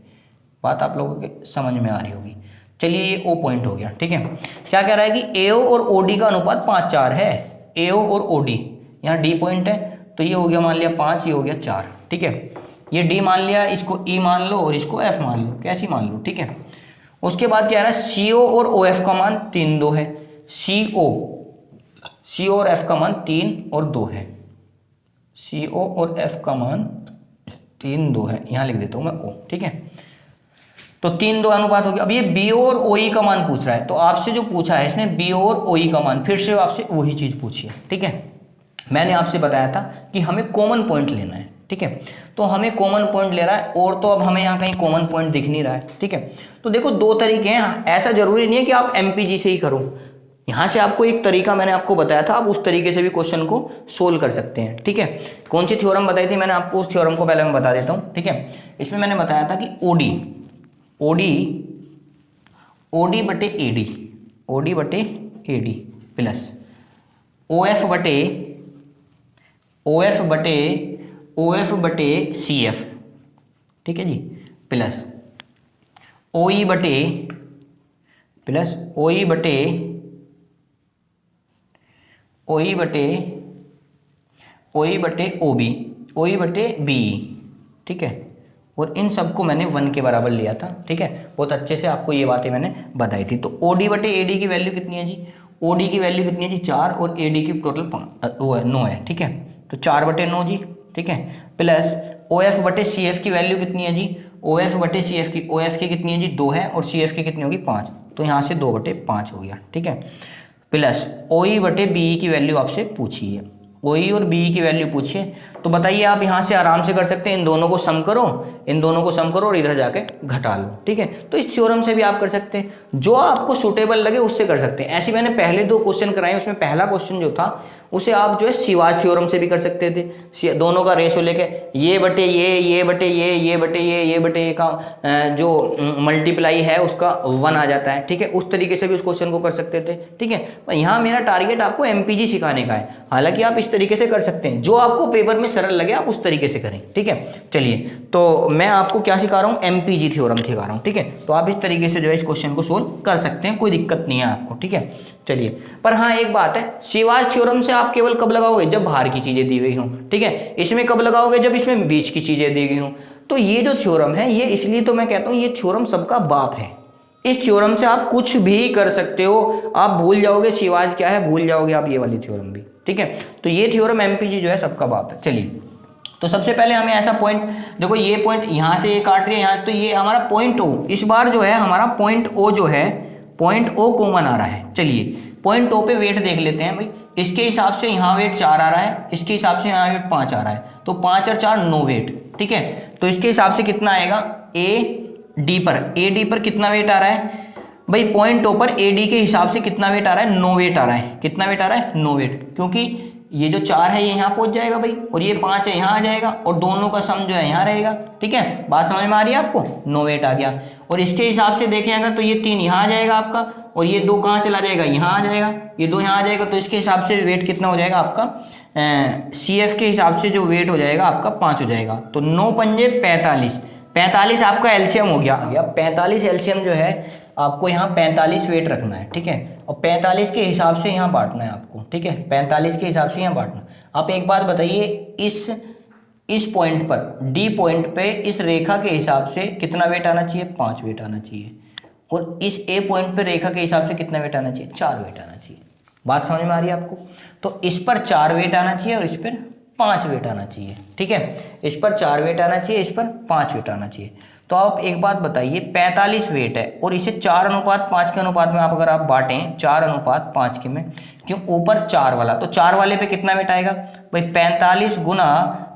Speaker 1: बात आप लोगों के समझ में आ रही होगी। चलिए ये ओ पॉइंट हो गया, ठीक है। क्या कह रहा है कि एओ और ओडी का अनुपात 5:4 है। एओ और ओडी, यहाँ डी पॉइंट है तो ये हो गया मान लिया 5, ये हो गया 4, ठीक है। ये डी मान लिया, इसको ई मान लो और इसको एफ मान लो, कैसी मान लो, ठीक है। उसके बाद क्या है, सीओ और ओ एफ का मान 3, 2 है। सीओ और एफ का मान 3 और 2 है। सीओ और एफ का मान 3, 2 है, यहाँ लिख देता हूँ मैं ओ, ठीक है। तो 3, 2 अनुपात हो गया। अब ये बी और ओई का मान पूछ रहा है, तो आपसे जो पूछा है इसने बी और ओई का मान, फिर से आपसे वही चीज पूछी है, ठीक है। मैंने आपसे बताया था कि हमें कॉमन पॉइंट लेना है, ठीक है। तो हमें कॉमन पॉइंट ले रहा है, और तो अब हमें यहाँ कहीं कॉमन पॉइंट दिख नहीं रहा है, ठीक है। तो देखो 2 तरीके हैं, ऐसा जरूरी नहीं है कि आप एमपीजी से ही करो। यहाँ से आपको एक तरीका मैंने आपको बताया था, आप उस तरीके से भी क्वेश्चन को सोल्व कर सकते हैं, ठीक है। कौन सी थ्योरम बताई थी मैंने आपको, उस थ्योरम को पहले मैं बता देता हूँ, ठीक है। इसमें मैंने बताया था कि ओडी बटे एडी प्लस ओएफ बटे सीएफ, ठीक है जी, प्लस ओई बटे OE बटे OB, OE बटे BE, ठीक है। और इन सबको मैंने 1 के बराबर लिया था, ठीक है। बहुत अच्छे से आपको ये बातें मैंने बताई थी। तो OD बटे AD की वैल्यू कितनी है जी? OD की वैल्यू कितनी है जी? 4, और AD की टोटल 9 है, ठीक है। तो 4 बटे 9 जी, ठीक है। प्लस OF बटे CF की वैल्यू कितनी है जी? OF बटे CF की, OF की कितनी है जी? 2 है, और CF की कितनी होगी? 5। तो यहाँ से 2 बटे 5 हो गया, ठीक है। प्लस OE बटे BE की वैल्यू आपसे पूछी है, OE और BE की वैल्यू पूछिए। तो बताइए, आप यहाँ से आराम से कर सकते हैं, इन दोनों को सम करो, इन दोनों को सम करो और इधर जाके घटा लो, ठीक है। तो इस थ्योरम से भी आप कर सकते हैं, जो आपको सुटेबल लगे उससे कर सकते हैं। ऐसे मैंने पहले 2 क्वेश्चन कराए, उसमें पहला क्वेश्चन जो था उसे आप जो है सिवाच थ्योरम से भी कर सकते थे। दोनों का रेशो लेके ये बटे ये बटे ये बटे ये बटे ये का जो मल्टीप्लाई है उसका 1 आ जाता है, ठीक है। उस तरीके से भी उस क्वेश्चन को कर सकते थे, ठीक है। पर यहाँ मेरा टारगेट आपको MPG सिखाने का है। हालांकि आप इस तरीके से कर सकते हैं, जो आपको पेपर में सरल लगे आप उस तरीके से करें, ठीक है। चलिए, तो मैं आपको क्या सिखा रहा हूँ? MPG थ्योरम सिखा रहा हूँ, ठीक है। तो आप इस तरीके से जो है इस क्वेश्चन को सोल्व कर सकते हैं, कोई दिक्कत नहीं है आपको, ठीक है। चलिए, पर हाँ एक बात है, सिवाच थ्योरम से आप केवल कब लगाओगे? जब बाहर की चीजें दी गई हों, ठीक है। इसमें कब लगाओगे? जब इसमें बीच की चीजें दी गई हों। तो ये जो थ्योरम है, ये इसलिए तो मैं कहता हूँ ये थ्योरम सबका बाप है। इस थ्योरम से आप कुछ भी कर सकते हो। आप भूल जाओगे सिवाच क्या है, भूल जाओगे आप ये वाली थ्योरम भी, ठीक है। तो ये थ्योरम MPG जो है सबका बाप है। चलिए, तो सबसे पहले हमें ऐसा पॉइंट, देखो ये पॉइंट यहाँ से ये काट रही है यहाँ, तो ये हमारा पॉइंट O, इस बार जो है हमारा पॉइंट O जो है, पॉइंट O कॉमन आ रहा है। चलिए, पॉइंट O पे वेट देख लेते हैं भाई। इसके हिसाब से यहाँ वेट 4 आ रहा है, इसके हिसाब से यहाँ वेट 5 आ रहा है, तो 5 और 4 9 वेट, ठीक है। तो इसके हिसाब से कितना आएगा? AD पर कितना वेट आ रहा है भाई? पॉइंट O पर AD के हिसाब से कितना वेट आ रहा है? 9 वेट आ रहा है। कितना वेट आ रहा है? 9 वेट, क्योंकि ये जो 4 है ये यहाँ पहुंच जाएगा भाई, और ये 5 है यहाँ आ जाएगा, और दोनों का सम जो है यहाँ रहेगा, ठीक है। बात समझ में आ रही है आपको? 9 वेट आ गया। और इसके हिसाब से देखें अगर, तो ये 3 यहाँ आ जाएगा आपका, और ये 2 कहाँ चला जाएगा? यहाँ आ जाएगा, ये 2 यहाँ आ जाएगा। तो इसके हिसाब से वेट कितना हो जाएगा आपका? CF के हिसाब से जो वेट हो जाएगा आपका 5 हो जाएगा। तो 9 पंजे 45, 45 आपका एलसीएम हो गया। 45 एलसीएम जो है आपको यहाँ 45 वेट रखना है, ठीक है। और 45 के हिसाब से यहाँ बांटना है आपको, ठीक है। 45 के हिसाब से यहाँ बांटना। आप एक बात बताइए, इस पॉइंट पर, D पॉइंट पे इस रेखा के हिसाब से कितना वेट आना चाहिए? 5 वेट आना चाहिए। और इस A पॉइंट पे रेखा के हिसाब से कितना वेट आना चाहिए? 4 वेट आना चाहिए। बात समझ में आ रही है आपको? तो इस पर 4 वेट आना चाहिए और इस पर 5 वेट आना चाहिए, ठीक है। इस पर 4 वेट आना चाहिए, इस पर 5 वेट आना चाहिए। तो आप एक बात बताइए, 45 वेट है और इसे 4:5 के अनुपात में आप अगर आप बांटें, 4:5 के में, क्यों? ऊपर 4 वाला, तो 4 वाले पे कितना वेट आएगा भाई? 45 गुना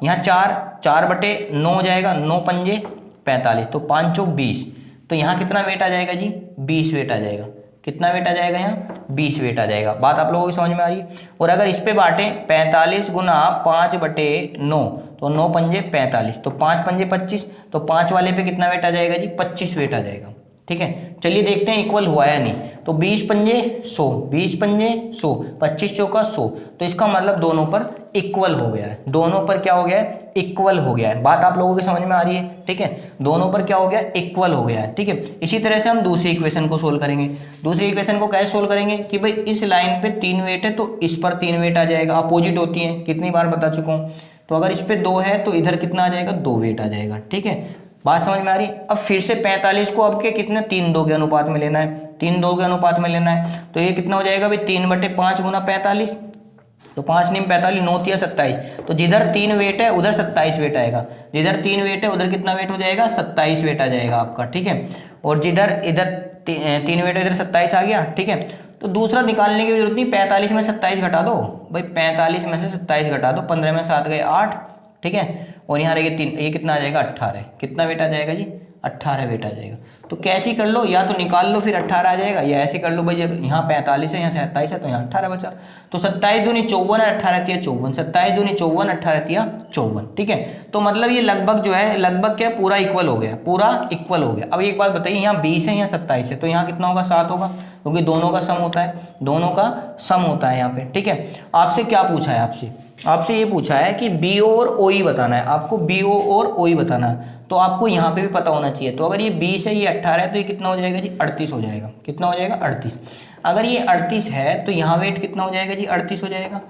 Speaker 1: यहाँ 4 बटे 9 हो जाएगा, 9 पंजे 45, तो 5 चौक 20। तो यहाँ कितना वेट आ जाएगा जी? 20 वेट आ जाएगा। कितना वेट आ जाएगा यहाँ? 20 वेट आ जाएगा। बात आप लोगों की समझ में आ रही है? और अगर इस पे बांटे 45 गुना 5 बटे 9, तो 9 पंजे 45, तो 5 पंजे 25, तो 5 वाले पे कितना वेट आ जाएगा जी? 25 वेट आ जाएगा, ठीक है। चलिए देखते हैं इक्वल हुआ या नहीं। तो 20 पंजे 100, 20 पंजे 100, 25 चौका 100, तो इसका मतलब दोनों पर इक्वल हो गया है। दोनों पर क्या हो गया है? इक्वल हो गया है। बात आप लोगों की समझ में आ रही है? ठीक है, दोनों पर क्या हो गया? इक्वल हो गया है, ठीक है। इसी तरह से हम दूसरी इक्वेशन को सोल्व करेंगे। दूसरी इक्वेशन को कैसे सोल्व करेंगे कि भाई इस लाइन पे 3 वेट है तो इस पर 3 वेट आ जाएगा। अपोजिट होती है, कितनी बार बता चुका हूँ। तो अगर इस पे 2 है तो इधर कितना आ जाएगा? 2 वेट आ जाएगा, ठीक है। बात समझ में आ रही? अब फिर से 45 को अब के कितने 3:2 के अनुपात में लेना है, 3:2 के अनुपात में लेना है। तो ये कितना हो जाएगा भाई? 3/5 गुना 45, तो 5 × 45, 9 × 27। तो जिधर 3 वेट है उधर 27 वेट आएगा, जिधर 3 वेट है उधर कितना वेट हो जाएगा? 27 वेट आ जाएगा आपका, ठीक है। और जिधर इधर 3 वेट है इधर 27 आ गया, ठीक है। तो दूसरा निकालने की जरूरत नहीं, 45 में 27 घटा दो भाई, 45 में से 27 घटा दो, 15 में 7 गए 8, ठीक है। और यहाँ रहेगा 3, ये कितना आ जाएगा? 18। कितना वेट आ जाएगा जी? 18 वेट आ जाएगा। तो कैसी कर लो, या तो निकाल लो फिर 18 आ जाएगा, या ऐसे कर लो भाई, जब यहाँ 45 है यहाँ 27 है तो यहाँ 18 बचा। तो 27 दूनी 54 है, 18 3 54, 27 दूनी 54, 18 3 54, ठीक है। तो मतलब ये लगभग जो है, लगभग क्या, पूरा इक्वल हो गया, पूरा इक्वल हो गया। अब एक बात बताइए, यहाँ 20 है यहाँ 27 है, तो यहाँ कितना होगा? 7 होगा, क्योंकि दोनों का सम होता है, दोनों का सम होता है यहाँ पे, ठीक है। आपसे क्या पूछा है? आपसे ये पूछा है कि BO और OE बताना है, आपको BO और OE बताना है। तो आपको यहाँ पे भी पता होना चाहिए। तो अगर ये 20 है, ये 18 है तो ये कितना हो जाएगा जी 38 हो जाएगा। कितना हो जाएगा 38। अगर ये 38 है तो यहाँ वेट कितना हो जाएगा जी 38 हो जाएगा।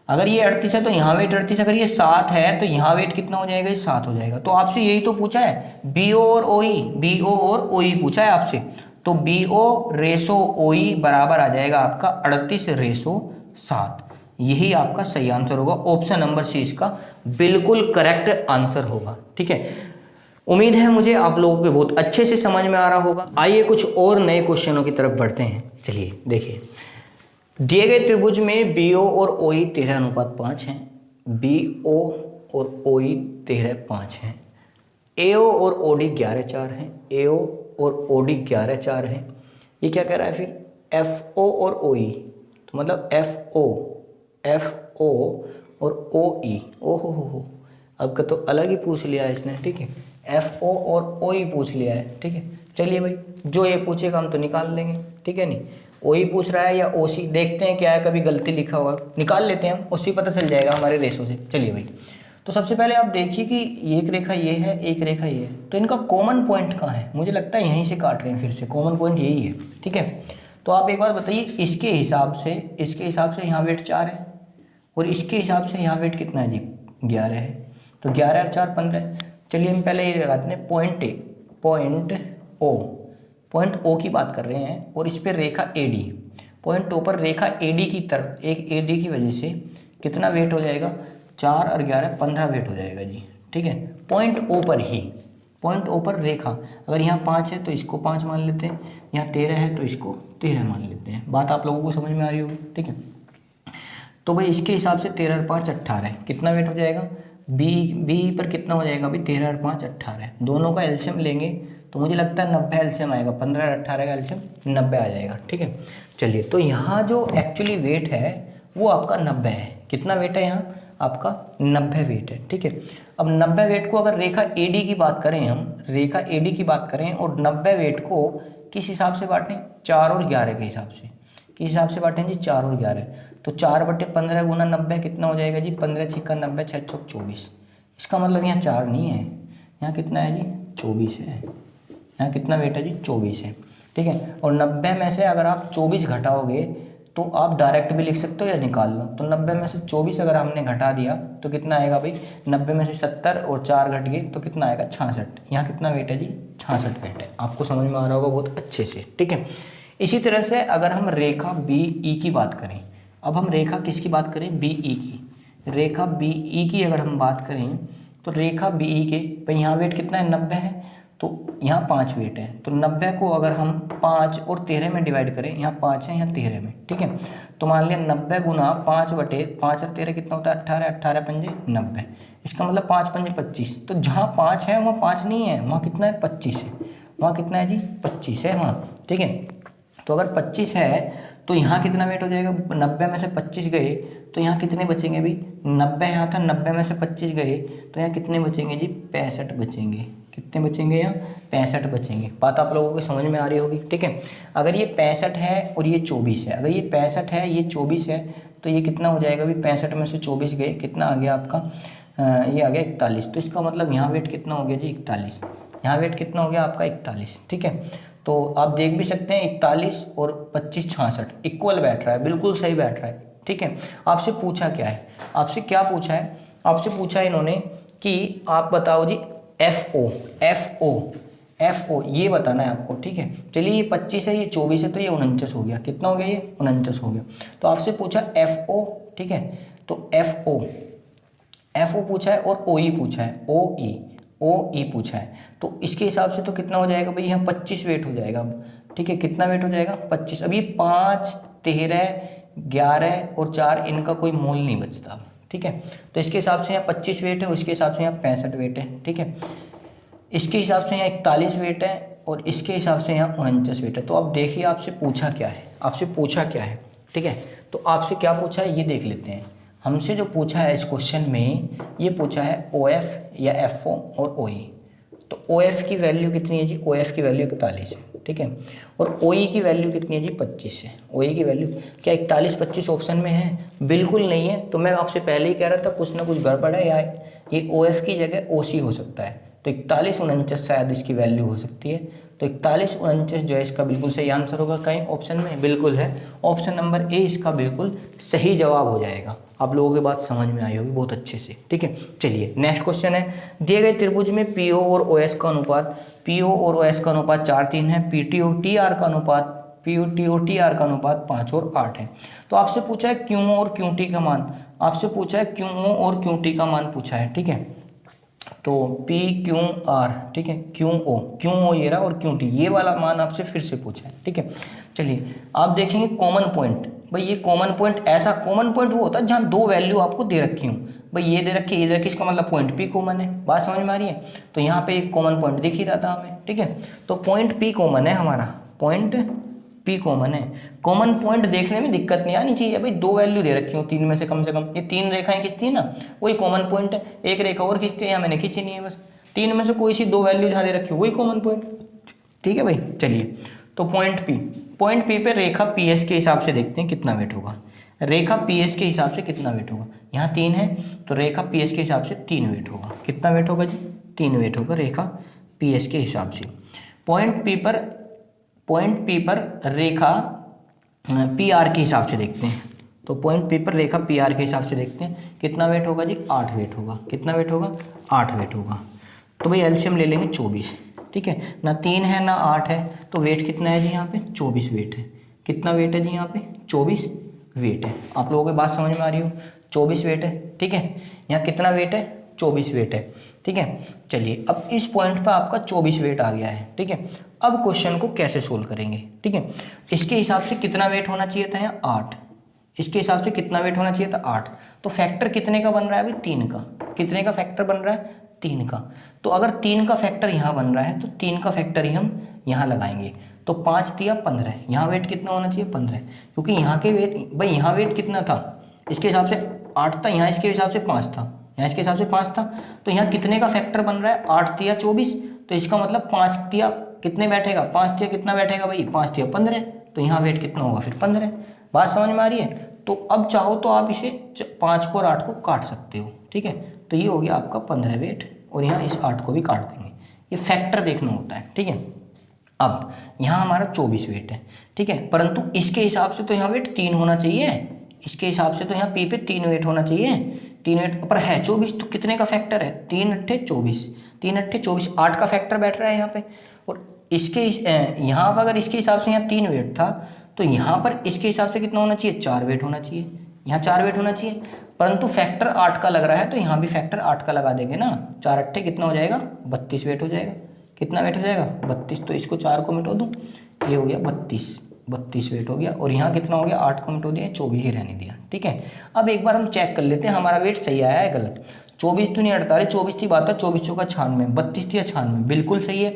Speaker 1: अगर ये 38 है तो यहाँ वेट 38, अगर ये 7 है तो यहाँ वेट कितना हो जाएगा, ये 7 हो जाएगा। तो आपसे यही तो पूछा है, BO और OE, BO और OE पूछा है आपसे। तो BO रेशो OE बराबर आ जाएगा आपका 38:7। यही आपका सही आंसर होगा। ऑप्शन नंबर सी इसका बिल्कुल करेक्ट आंसर होगा। ठीक है, उम्मीद है मुझे आप लोगों को बहुत अच्छे से समझ में आ रहा होगा। आइए कुछ और नए क्वेश्चनों की तरफ बढ़ते हैं। चलिए देखिए, दिए गए त्रिभुज में BO और OE 13:5 हैं, BO और OE 13:5 हैं, AO और OD 11:4 हैं, AO और OD 11:4 हैं। ये क्या कह रहा है फिर FO और OE, तो मतलब FO और OE। ओहो, अब का तो अलग ही पूछ लिया है इसने। ठीक है, FO और OE पूछ लिया है। ठीक है, चलिए भाई जो ये पूछेगा हम तो निकाल लेंगे। ठीक है, नहीं OE पूछ रहा है या OC, देखते हैं क्या है, कभी गलती लिखा हुआ निकाल लेते हैं हम, उससे पता चल जाएगा हमारे रेशो से। चलिए भाई, तो सबसे पहले आप देखिए कि एक रेखा ये है, एक रेखा ये है, तो इनका कॉमन पॉइंट कहाँ है। मुझे लगता है यहीं से काट रहे हैं, फिर से कॉमन पॉइंट यही है। ठीक है, तो आप एक बात बताइए, इसके हिसाब से यहाँ वेट 4 है और इसके हिसाब से यहाँ वेट कितना है जी 11 है। तो 11 और 4 15। चलिए हम पहले ये लगाते हैं पॉइंट O की बात कर रहे हैं और इस पर रेखा AD, पॉइंट O पर रेखा AD की तरफ, एक AD की वजह से कितना वेट हो जाएगा, 4 और 11 15 वेट हो जाएगा जी। ठीक है, पॉइंट O पर ही, पॉइंट O पर रेखा, अगर यहाँ 5 है तो इसको 5 मान लेते हैं, यहाँ 13 है तो इसको 13 मान लेते हैं। बात आप लोगों को समझ में आ रही होगी। ठीक है, तो भाई इसके हिसाब से 13 और 5 18, कितना वेट हो जाएगा, बी पर कितना हो जाएगा भाई 13 और 5 18। दोनों का एलसीएम लेंगे तो मुझे लगता है 90 एलसीएम आएगा, 15 और 18 का एलसीएम 90 आ जाएगा। ठीक है, चलिए तो यहाँ जो एक्चुअली वेट है वो आपका 90 है। कितना वेट है यहाँ आपका 90 वेट है। ठीक है, अब 90 वेट को अगर रेखा AD की बात करें, हम रेखा AD की बात करें और 90 वेट को किस हिसाब से बांटें, 4 और 11 के हिसाब से। किस हिसाब से बांटें जी 4 और 11। तो 4/15 गुना 90 कितना हो जाएगा जी 15 छिक्का 90 6 चौक 24। इसका मतलब यहाँ 4 नहीं है, यहाँ कितना है जी 24 है। यहाँ कितना वेट है जी 24 है। ठीक है, और 90 में से अगर आप 24 घटाओगे तो आप डायरेक्ट भी लिख सकते हो या निकाल लो। तो 90 में से 24 अगर हमने घटा दिया तो कितना आएगा भाई, 90 में से 70 और 4 घट गए तो कितना आएगा 66। यहाँ कितना वेट है जी 66 वेट है। आपको समझ में आ रहा होगा बहुत अच्छे से। ठीक है, इसी तरह से अगर हम रेखा BE की बात करें, अब हम रेखा किसकी बात करें, BE की, रेखा BE की अगर हम बात करें तो रेखा BE के भाई यहाँ वेट कितना है 90 है, तो यहाँ 5 वेट है। तो 90 को अगर हम 5 और 13 में डिवाइड करें, यहाँ 5 है यहाँ 13 में। ठीक है, तो मान लिया 90 गुना 5/5 और 13 कितना होता है 18, 18 पंजे 90। इसका मतलब 5 पंजे 25। तो जहाँ 5 है वहाँ 5 नहीं है, वहाँ कितना है 25 है। वहाँ कितना है जी 25 है वहाँ। ठीक है, तो अगर 25 है तो यहाँ कितना वेट हो जाएगा, 90 में से 25 गए तो यहाँ कितने बचेंगे भाई, 90 यहाँ था, 90 में से 25 गए तो यहाँ कितने बचेंगे जी 65 बचेंगे। कितने बचेंगे यहाँ 65 बचेंगे। बात आप लोगों को समझ में आ रही होगी। ठीक है, अगर ये 65 है और ये 24 है, अगर ये 65 है ये 24 है तो ये कितना हो जाएगा भाई 65 में से 24 गए कितना आ गया आपका, ये आ गया 41। तो इसका मतलब यहाँ वेट कितना हो गया जी 41। यहाँ वेट कितना हो गया आपका 41। ठीक है, तो आप देख भी सकते हैं 41 और 25 66 इक्वल बैठ रहा है, बिल्कुल सही बैठ रहा है। ठीक है, आपसे पूछा क्या है, आपसे क्या पूछा है, आपसे पूछा है इन्होंने कि आप बताओ जी FO ये बताना है आपको। ठीक है, चलिए ये 25 है ये 24 है तो ये 49 हो गया। कितना हो गया ये 49 हो गया। तो आपसे पूछा FO। ठीक है, तो FO पूछा है और OE पूछा है, OE पूछा है। तो इसके हिसाब से तो कितना हो जाएगा भाई यहाँ 25 वेट हो जाएगा। ठीक है, कितना वेट हो जाएगा 25। अब ये 5 13 11 और 4 इनका कोई मोल नहीं बचता। ठीक है, तो इसके हिसाब से यहाँ 25 वेट है और इसके हिसाब से यहाँ 65 वेट है। ठीक है, इसके हिसाब से यहाँ 41 वेट है और इसके हिसाब से यहाँ 49 वेट है। तो अब देखिए आपसे पूछा क्या है, आपसे पूछा क्या है। ठीक है, तो आपसे क्या पूछा है ये देख लेते हैं। हमसे जो पूछा है इस क्वेश्चन में, ये पूछा है OF या FO और OE। तो OF की वैल्यू कितनी है जी, OF की वैल्यू 41 है। ठीक है, और OE की वैल्यू कितनी है जी 25 है। OE की वैल्यू क्या 41 25 ऑप्शन में है, बिल्कुल नहीं है। तो मैं आपसे पहले ही कह रहा था कुछ ना कुछ गड़बड़ है, या ये OF की जगह OC हो सकता है। तो 41 49 शायद इसकी वैल्यू हो सकती है। तो 41 49 जो है इसका बिल्कुल सही आंसर होगा। कहीं ऑप्शन में बिल्कुल है, ऑप्शन नंबर ए इसका बिल्कुल सही जवाब हो जाएगा। आप लोगों की बात समझ में आई होगी बहुत अच्छे से, ठीक है। चलिए नेक्स्ट क्वेश्चन है, दिए गए त्रिभुज में पीओ और ओएस का अनुपात, पीओ और ओएस का अनुपात 4:3 है, पीटी और टीआर का अनुपात, पीटी और टीआर का अनुपात 5 और 8 है। तो आपसे पूछा है क्यू और क्यू टी का मान, आपसे पूछा है क्यू और क्यू टी का मान पूछा है, ठीक है। तो पी क्यू आर, ठीक है, क्यू ओ ये रहा और क्यू टी ये वाला मान आपसे फिर से पूछा है, ठीक है। चलिए आप देखेंगे कॉमन पॉइंट, भाई ये कॉमन पॉइंट, ऐसा कॉमन पॉइंट वो होता है जहाँ दो वैल्यू आपको दे रखी हूँ, भाई ये दे रखी है, ये दे रखी, इसका मतलब पॉइंट पी कॉमन है। बात समझ में आ रही है? तो यहाँ पे एक कॉमन पॉइंट दिख ही रहा था हमें, ठीक है। तो पॉइंट पी कॉमन है हमारा, पॉइंट पी कॉमन है। कॉमन पॉइंट देखने में दिक्कत नहीं आनी चाहिए, भाई दो वैल्यू दे रखी हो तीन में से कम, ये तीन रेखाएं खींचती है ना, वही कॉमन पॉइंट है। एक रेखा और खींचती है, यहाँ मैंने खींची नहीं है, बस तीन में से कोई सी दो वैल्यू जहाँ दे रखी हो वही कॉमन पॉइंट, ठीक है भाई। चलिए तो पॉइंट पी पे रेखा पी एस के हिसाब से देखते हैं कितना वेट होगा। रेखा पी एस के हिसाब से कितना वेट होगा, यहाँ 3 है तो रेखा पी एस के हिसाब से 3 वेट होगा। कितना वेट होगा जी? 3 वेट होगा रेखा पी एस के हिसाब से। पॉइंट पी पर रेखा पी आर के हिसाब से देखते हैं। तो पॉइंट पी पर रेखा पी आर के हिसाब से देखते हैं कितना वेट होगा जी? 8 वेट होगा। कितना वेट होगा? 8 वेट होगा। तो भाई एलसीएम ले लेंगे 24, ठीक है ना, 3 है ना 8 है, तो वेट कितना है जी यहाँ पे? 24 वेट है। कितना वेट है जी यहाँ पे? 24 वेट है। आप लोगों की बात समझ में आ रही हो? 24 वेट है, ठीक है। यहाँ कितना वेट है? 24 वेट है, ठीक है। चलिए अब इस पॉइंट पर आपका 24 वेट आ गया है, ठीक है। अब क्वेश्चन को कैसे सोल्व करेंगे, ठीक है। इसके हिसाब से कितना वेट होना चाहिए था यहाँ? 8। इसके हिसाब से कितना वेट होना चाहिए था? 8। तो फैक्टर कितने का बन रहा है अभी? 3 का। कितने का फैक्टर बन रहा है? 3 का। तो अगर 3 का फैक्टर यहाँ बन रहा है तो 3 का फैक्टर ही हम यहाँ लगाएंगे। तो 5 दिया 15, यहाँ वेट कितना होना चाहिए? 15, क्योंकि यहाँ के वेट, भाई यहाँ वेट कितना था? इसके हिसाब से 8 था, यहाँ इसके हिसाब से 5 था, यहाँ इसके हिसाब से 5 था। तो यहाँ कितने का फैक्टर बन रहा है? 8 दिया 24, तो इसका मतलब 5 दिया कितने बैठेगा? 5 दिया कितना बैठेगा भाई? 5 दिया 15, तो यहाँ वेट कितना होगा फिर? 15। बात समझ में आ रही है? तो अब चाहो तो आप इसे 5 को और 8 को काट सकते हो, ठीक है। तो ये हो गया आपका 15 वेट, और यहाँ इस 8 को भी काट देंगे। ये फैक्टर देखना होता है, ठीक है। अब यहाँ हमारा 24 वेट है, ठीक है, परंतु इसके हिसाब से तो यहाँ वेट 3 होना चाहिए। इसके हिसाब से तो यहाँ पी पे 3 वेट होना चाहिए। 3 वेट पर है 24, तो कितने का फैक्टर है? 3 अट्ठे 24, 3 अट्ठे 24, 8 का फैक्टर बैठ रहा है यहाँ पे। और इसके यहाँ पर अगर इसके हिसाब से यहाँ 3 वेट था, तो यहाँ पर इसके हिसाब से कितना होना चाहिए? 4 वेट होना चाहिए। यहाँ 4 वेट होना चाहिए, परंतु फैक्टर 8 का लग रहा है, तो यहाँ भी फैक्टर 8 का लगा देंगे ना। 4 अट्ठे कितना हो जाएगा? 32 वेट हो जाएगा। कितना वेट हो जाएगा? 32। तो इसको 4 को मिटो दूँ, ये हो गया 32 वेट हो गया। और यहाँ कितना हो गया? 8 को मिटो दिया, 24 ही रहने दिया, ठीक है। अब एक बार हम चेक कर लेते हैं हमारा वेट सही आया है गलत। 24 तो नहीं 48, 24 की बात है, 24 चौका 96, 32 थी 96, बिल्कुल सही है,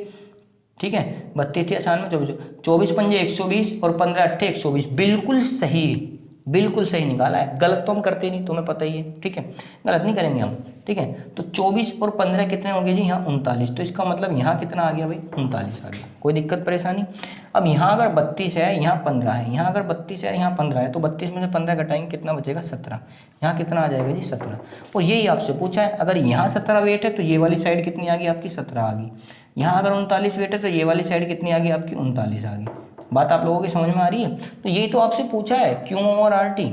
Speaker 1: ठीक है। 32 थी 96, 24 पंजे 120 और 15 अट्ठे 120, बिल्कुल सही, बिल्कुल सही निकाला है। गलत तो हम करते नहीं, तुम्हें पता ही है, ठीक है, गलत नहीं करेंगे हम, ठीक है। तो 24 और 15 कितने हो गए जी? यहाँ 39, तो इसका मतलब यहाँ कितना आ गया भाई? 39 आ गया। कोई दिक्कत परेशानी? अब यहाँ अगर 32 है, यहाँ 15 है, यहाँ अगर 32 है, यहाँ 15 है, तो 32 में से 15 घटाएंगे, कितना बचेगा? 17। यहाँ कितना आ जाएगा जी? 17। और यही आपसे पूछा है, अगर यहाँ 17 वेट है तो ये वाली साइड कितनी आ गई आपकी? 17 आ गई। यहाँ अगर 39 वेट है तो ये वाली साइड कितनी आ गई आपकी? 39 आ गई। बात आप लोगों की समझ में आ रही है? तो यही तो आपसे पूछा है, क्यू और आर टी।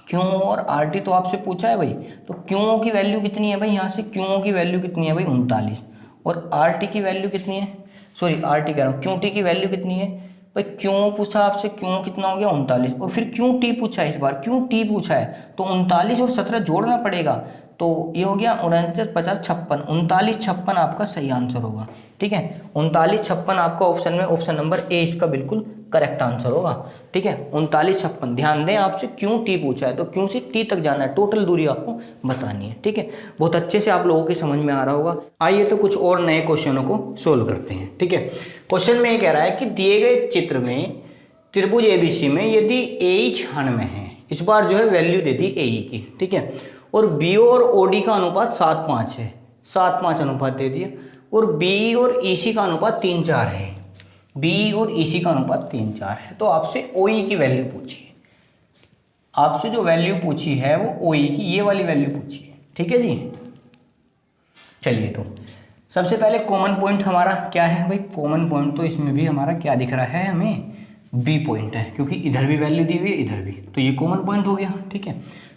Speaker 1: क्यू और आर टी तो आपसे पूछा है भाई। तो क्यू की वैल्यू कितनी है भाई? यहाँ से क्यू की वैल्यू कितनी है भाई? 39। और आर टी की वैल्यू कितनी है? सॉरी आर टी कह रहा हूँ, क्यू टी की वैल्यू कितनी है भाई? क्यू पूछा आपसे, क्यू कितना हो गया? 39। और फिर क्यू टी पूछा है, इस बार क्यू टी पूछा है, तो 39 और 17 जोड़ना पड़ेगा। तो ये हो गया 49 50 56, 39 56 आपका सही आंसर होगा, ठीक है। 39 56 आपका ऑप्शन में, ऑप्शन नंबर ए इसका बिल्कुल करेक्ट आंसर होगा, ठीक है। 39 56। ध्यान दें, आपसे क्यों टी पूछा है, तो क्यों से टी तक जाना है, टोटल दूरी आपको बतानी है, ठीक है। बहुत अच्छे से आप लोगों के समझ में आ रहा होगा। आइए तो कुछ और नए क्वेश्चनों को सोल्व करते हैं, ठीक है। क्वेश्चन में ये कह रहा है कि दिए गए चित्र में त्रिभुज एबीसी में यदि ए 96 है, इस बार जो है वैल्यू दे दी ए की, ठीक है, और बी और ओडी का अनुपात 7:5 है, 7:5 अनुपात दे दिया, और बी और ईसी का अनुपात 3:4 है, बी और ईसी का अनुपात 3:4 है। तो आपसे ओई की वैल्यू पूछी है, आपसे जो वैल्यू पूछी है वो ओई की ये वाली वैल्यू पूछी है, ठीक है जी। चलिए तो सबसे पहले कॉमन पॉइंट हमारा क्या है भाई, कॉमन पॉइंट तो इसमें भी हमारा क्या दिख रहा है हमें, बी पॉइंट है, क्योंकि इधर भी वैल्यू दी हुई है इधर भी, तो ये कॉमन पॉइंट हो गया। ठीक है,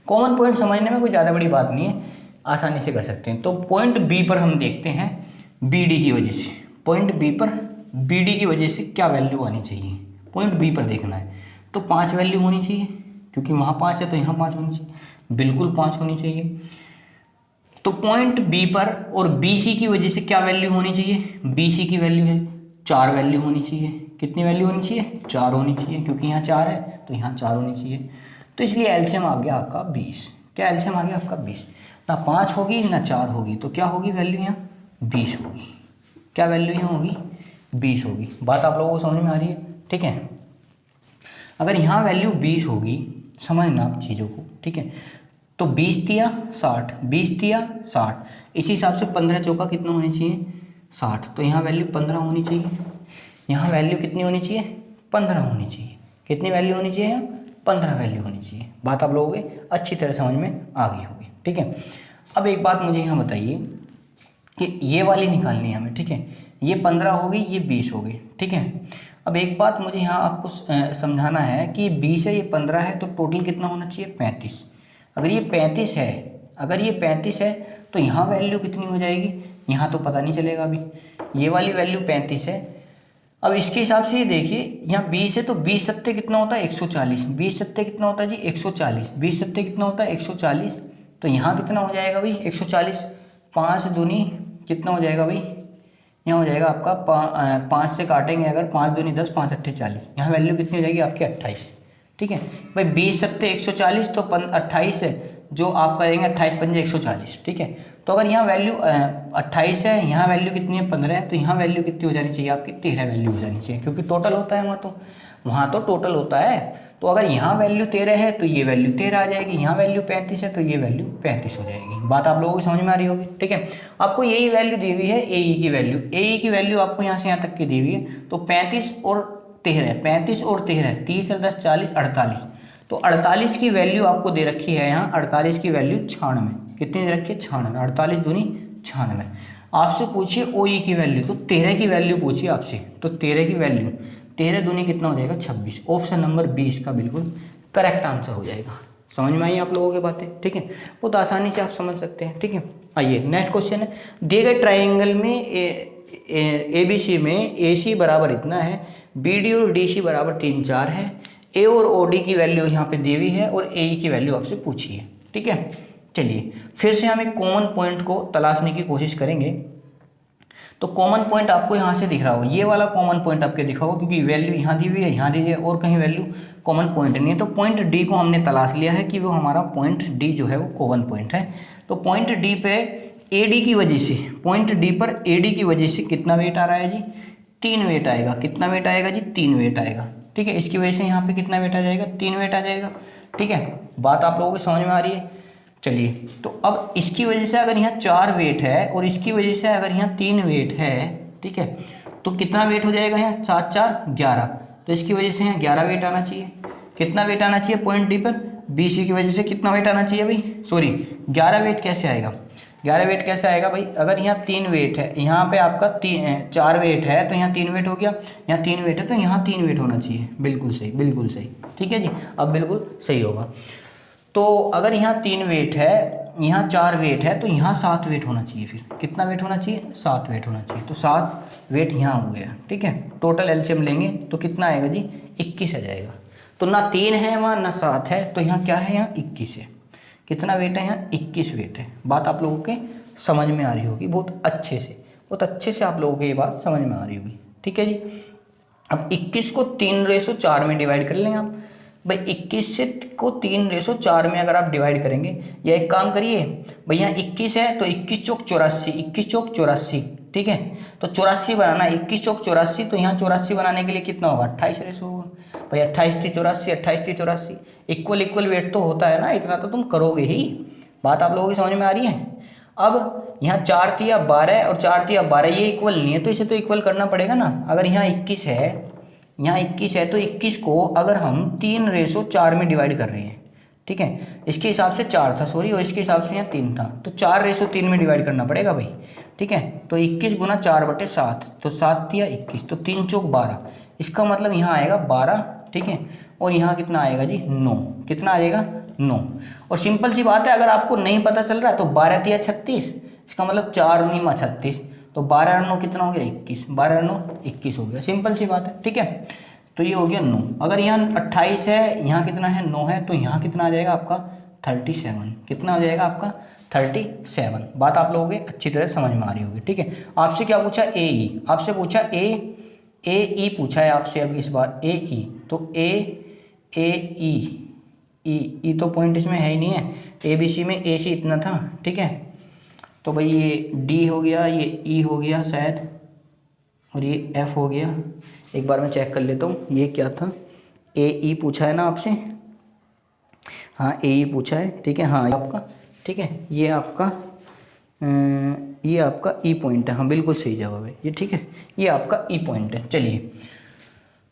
Speaker 1: कॉमन पॉइंट समझने में कोई ज़्यादा बड़ी बात नहीं है, आसानी से कर सकते हैं। तो पॉइंट बी पर हम देखते हैं बी डी की वजह से, पॉइंट बी पर बी डी की वजह से क्या वैल्यू आनी चाहिए, पॉइंट बी पर देखना है। तो 5 वैल्यू होनी चाहिए, क्योंकि वहाँ 5 है तो यहाँ 5 होनी चाहिए, बिल्कुल 5 होनी चाहिए। तो पॉइंट बी पर और बी सी की वजह से क्या वैल्यू होनी चाहिए, बी सी की वैल्यू है 4 वैल्यू होनी चाहिए। कितनी वैल्यू होनी चाहिए, 4 होनी चाहिए, क्योंकि यहाँ 4 है तो यहाँ 4 होनी चाहिए। तो इसलिए एलसीएम आ गया आपका 20। क्या एलसीएम आ गया आपका 20, ना 5 होगी ना 4 होगी, तो क्या होगी वैल्यू यहाँ 20 होगी। क्या वैल्यू यहाँ होगी 20 होगी। बात आप लोगों को समझ में आ रही है। ठीक है, अगर यहाँ वैल्यू 20 होगी, समझना आप चीज़ों को। ठीक है, तो 20 दिया 60, 20 दिया 60, इसी हिसाब से 15 चौका कितना होनी चाहिए 60, तो यहाँ वैल्यू 15 होनी चाहिए। यहाँ वैल्यू कितनी होनी चाहिए 15 होनी चाहिए। कितनी वैल्यू होनी चाहिए यहाँ 15 वैल्यू होनी चाहिए। बात आप लोगों के अच्छी तरह समझ में आ गई होगी। ठीक है, अब एक बात मुझे यहाँ बताइए कि ये वाली निकालनी है हमें। ठीक है, ये 15 हो गई, ये 20 हो गई। ठीक है, अब एक बात मुझे यहाँ आपको समझाना है कि 20 है, ये 15 है, तो टोटल कितना होना चाहिए 35। अगर ये 35 है, अगर ये 35 है तो यहाँ वैल्यू कितनी हो जाएगी, यहाँ तो पता नहीं चलेगा अभी। ये वाली वैल्यू 35 है। अब इसके हिसाब से ये देखिए, यहाँ 20 है तो 20 सत्ते कितना होता है 140, 20 सत्ते कितना होता है जी 140, 20 सत्ते कितना होता है 140, तो यहाँ कितना हो जाएगा भाई 140, 5 दूनी कितना हो जाएगा भाई, यहाँ हो जाएगा आपका 5 से काटेंगे अगर 5 दूनी 10, 5 अट्ठे 40, यहाँ वैल्यू कितनी हो जाएगी आपकी 28। ठीक है भाई, 20 सत्ते 140 तो 28 है, जो आप करेंगे 28 पंजे 140। ठीक है, तो अगर यहाँ वैल्यू 28 है, यहाँ वैल्यू कितनी है 15 है, तो यहाँ वैल्यू कितनी हो जानी चाहिए आपकी 13 वैल्यू हो जानी चाहिए, क्योंकि टोटल होता है वहाँ तो टोटल होता है। तो अगर यहाँ वैल्यू 13 है तो ये वैल्यू 13 आ जाएगी, यहाँ वैल्यू 35 है तो ये वैल्यू 35 हो जाएगी। बात आप लोगों को समझ में आ रही होगी। ठीक है, आपको यही वैल्यू दी हुई है ए की वैल्यू, ए की वैल्यू आपको यहाँ से यहाँ तक की दी हुई है, तो 35 और 13, 35 और 13, 30 और 10 40 48, तो 48 की वैल्यू आपको दे रखी है यहाँ, 48 की वैल्यू 96, कितनी दे रखी है 96, 48 दूनी 96। आपसे पूछिए OE की वैल्यू, तो 13 की वैल्यू पूछिए आपसे, तो 13 की वैल्यू 13 दूनी कितना हो जाएगा 26। ऑप्शन नंबर 20 का बिल्कुल करेक्ट आंसर हो जाएगा। समझ में आई आप लोगों की बातें। ठीक है, बहुत आसानी से आप समझ सकते हैं। ठीक है, आइए नेक्स्ट क्वेश्चन है, दिए गए ट्राइंगल में ABC में AC बराबर इतना है, BD और DC बराबर 3 4 है, A और OD की वैल्यू यहाँ पे दी हुई है और AE की वैल्यू आपसे पूछी है। ठीक है, चलिए फिर से हम एक कॉमन पॉइंट को तलाशने की कोशिश करेंगे। तो कॉमन पॉइंट आपको यहाँ से दिख रहा होगा, ये वाला कॉमन पॉइंट आपके दिखा होगा, क्योंकि वैल्यू यहाँ दी हुई है, यहाँ दी हुई है, और कहीं वैल्यू कॉमन पॉइंट नहीं है। तो पॉइंट डी को हमने तलाश लिया है कि वो हमारा पॉइंट डी जो है वो कॉमन पॉइंट है। तो पॉइंट डी पे AD की वजह से, पॉइंट डी पर AD की वजह से कितना वेट आ रहा है जी 3 वेट आएगा। कितना वेट आएगा जी 3 वेट आएगा। ठीक है, इसकी वजह से यहाँ पे कितना वेट आ जाएगा 3 वेट आ जाएगा। ठीक है, बात आप लोगों को समझ में आ रही है। चलिए, तो अब इसकी वजह से अगर यहाँ 4 वेट है और इसकी वजह से अगर यहाँ 3 वेट है, ठीक है, तो कितना वेट हो जाएगा यहाँ 7 4 11, तो इसकी वजह से यहाँ 11 वेट आना चाहिए। कितना वेट आना चाहिए पॉइंट डी पर, BC की वजह से कितना वेट आना चाहिए भाई, सॉरी 11 वेट कैसे आएगा, 11 वेट कैसे आएगा भाई, अगर यहाँ 3 वेट है, यहाँ पे आपका 4 वेट है तो यहाँ 3 वेट हो गया, यहाँ 3 वेट है तो यहाँ 3 वेट होना चाहिए। बिल्कुल सही, बिल्कुल सही। ठीक है जी, अब बिल्कुल सही होगा। तो अगर यहाँ 3 वेट है, यहाँ 4 वेट है, तो यहाँ 7 वेट होना चाहिए। फिर कितना वेट होना चाहिए 7 वेट होना चाहिए, तो 7 वेट यहाँ हो गया। ठीक है, टोटल एलसीएम लेंगे तो कितना आएगा जी 21 आ जाएगा। तो ना 3 है वहाँ ना 7 है, तो यहाँ क्या है यहाँ 21 है। कितना वेट है यहाँ 21 वेट है। बात आप लोगों के समझ में आ रही होगी बहुत अच्छे से, बहुत अच्छे से आप लोगों को ये बात समझ में आ रही होगी। ठीक है जी, अब 21 को 3/4 में डिवाइड कर लें आप भाई। 21 से को 3/4 में अगर आप डिवाइड करेंगे, या एक काम करिए भाई, यहाँ 21 है तो 21 चौक 84, 21 चौक 84। ठीक है, तो 84 बनाना, 21 चौक 84, तो यहाँ 84 बनाने के लिए कितना होगा 28 होगा भाई। 28 3 84, 28 3 84, इक्वल वेट तो होता है ना, इतना तो तुम करोगे ही। बात आप लोगों की समझ में आ रही है। अब यहाँ 4 3 12 और 4 3 12, ये इक्वल नहीं है, तो इसे तो इक्वल करना पड़ेगा ना। अगर यहाँ 21 है, यहाँ 21 है, तो 21 को अगर हम 3/4 में डिवाइड कर रहे हैं, ठीक है, इसके हिसाब से 4 था सॉरी, और इसके हिसाब से यहाँ 3 था, तो 4/3 में डिवाइड करना पड़ेगा भाई। ठीक है। तो 21 गुना 4/7, तो 7 या 21, तो 3 चौक 12। इसका मतलब यहाँ आएगा 12, ठीक है। और यहाँ कितना आएगा जी 9, कितना आ जाएगा 9। और सिंपल सी बात है, अगर आपको नहीं पता चल रहा है तो 12 या 36, इसका मतलब 4 9 36, तो 12 9 कितना हो गया 21, 12 9 21 हो गया, सिंपल सी बात है, ठीक है। तो ये हो गया 9। अगर यहाँ 28 है, यहाँ कितना है 9 है, तो यहाँ कितना आ जाएगा आपका 37, कितना हो जाएगा आपका 37। बात आप लोगों के अच्छी तरह समझ में आ रही होगी, ठीक है। आपसे क्या पूछा ए ई, आपसे पूछा ए ई पूछा है आपसे अब इस बार ए ई, तो ए ई तो पॉइंट इसमें है ही नहीं है, ए बी सी में ए सी इतना था, ठीक है। तो भाई ये डी हो गया, ये ई हो गया शायद, और ये एफ हो गया। एक बार मैं चेक कर लेता हूँ ये क्या था, ए ई पूछा है ना आपसे, हाँ ए ई पूछा है, ठीक है। हाँ आपका, ठीक है, ये आपका ई पॉइंट है, हाँ बिल्कुल सही जवाब है ये, ठीक है। ये आपका ई पॉइंट है। चलिए,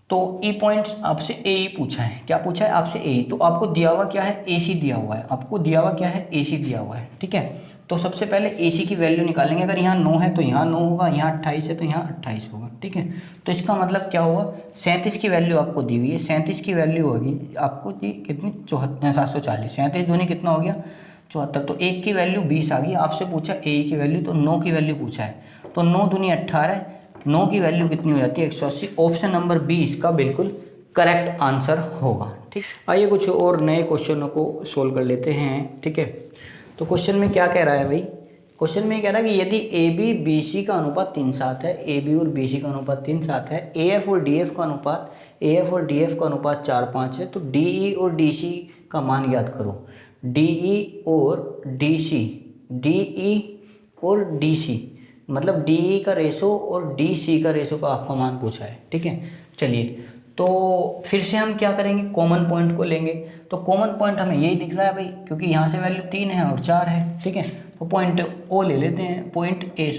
Speaker 1: तो ई पॉइंट आपसे ए ई पूछा है, क्या पूछा है आपसे ए ई, तो आपको दिया हुआ क्या है ए सी दिया हुआ है, आपको दिया हुआ क्या है ए सी दिया हुआ है, ठीक है। तो सबसे पहले ए सी की वैल्यू निकालेंगे। अगर यहाँ 9 है तो यहाँ 9 होगा, यहाँ 28 है तो यहाँ 28 होगा, ठीक है। तो इसका मतलब क्या हुआ, 37 की वैल्यू आपको दी हुई है, 37 की वैल्यू होगी आपको जी कितनी 740, 37 दूनी कितना हो गया 74, तो 1 की वैल्यू 20 आ गई। आपसे पूछा ए की वैल्यू, तो 9 की वैल्यू पूछा है, तो 9 दूनी 18, 9 की वैल्यू कितनी हो जाती है 180। ऑप्शन नंबर बी इसका बिल्कुल करेक्ट आंसर होगा, ठीक। आइए कुछ और नए क्वेश्चनों को सोल्व कर लेते हैं, ठीक है। तो क्वेश्चन में क्या कह रहा है भाई, क्वेश्चन में कह रहा है कि यदि ए बी बी सी का अनुपात 3:7 है, ए बी और बी सी का अनुपात 3:7 है, ए एफ और डी एफ का अनुपात, ए एफ और डी एफ का अनुपात 4:5 है, तो डी ई और डी सी का मान ज्ञात करो। डी ई और डी सी, डी ई और डी सी मतलब डी ई का रेशो और डी सी का रेशो का आपका मान पूछा है, ठीक है। चलिए, तो फिर से हम क्या करेंगे, कॉमन पॉइंट को लेंगे। तो कॉमन पॉइंट हमें यही दिख रहा है भाई, क्योंकि यहाँ से वैल्यू 3 है और 4 है, ठीक है। तो पॉइंट ओ ले लेते हैं, पॉइंट ए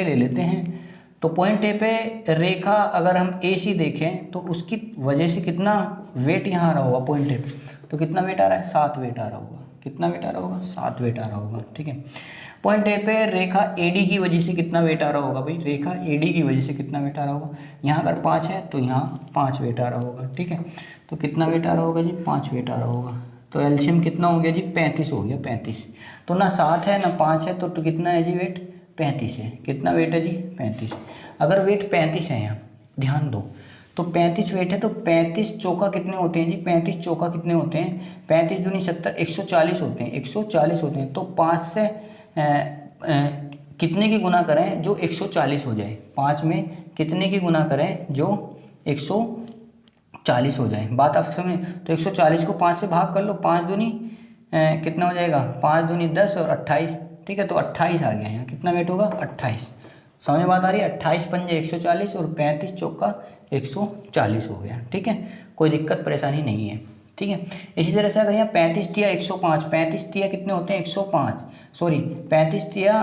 Speaker 1: ले लेते हैं। तो पॉइंट ए पे रेखा अगर हम ए सी देखें तो उसकी वजह से कितना वेट यहाँ आ रहा होगा पॉइंट ए पे, तो कितना वेट आ रहा है 7 वेट आ रहा होगा, कितना वेट आ रहा होगा 7 वेट आ रहा होगा, ठीक है। पॉइंट ए पे रेखा एडी की वजह से कितना वेट आ रहा होगा भाई, रेखा एडी की वजह से कितना वेट आ रहा होगा, यहाँ अगर 5 है तो यहाँ 5 वेट आ रहा होगा, ठीक है। तो कितना वेट आ रहा होगा जी 5 वेट आ रहा होगा। तो एलसीएम कितना हो गया जी 35 हो गया, 35। तो ना 7 है ना 5 है, तो कितना है जी वेट 35 है, कितना वेट है जी 35। अगर वेट 35 है यहाँ ध्यान दो, तो 35 वेट है, तो 35 चौका कितने होते हैं जी, 35 चौका कितने होते हैं, 35 दूनी 70, 140 होते हैं, 140 होते हैं। तो 5 से कितने की गुना करें जो 140 हो जाए, 5 में कितने की गुना करें जो 140 हो जाए, बात आप समझे। तो 140 को 5 से भाग कर लो, 5 दूनी कितना हो जाएगा, 5 दूनी 10 और 28, ठीक है। तो 28 आ गया यहाँ, कितना वेट होगा 28, समझ में बात आ रही है। 28 पंजे 140 और 35 चौका 140 हो गया, ठीक है। कोई दिक्कत परेशानी नहीं है, ठीक है। इसी तरह से अगर यहाँ 35 तिया 105, 35 तिया कितने होते हैं 105, सॉरी 35 तिया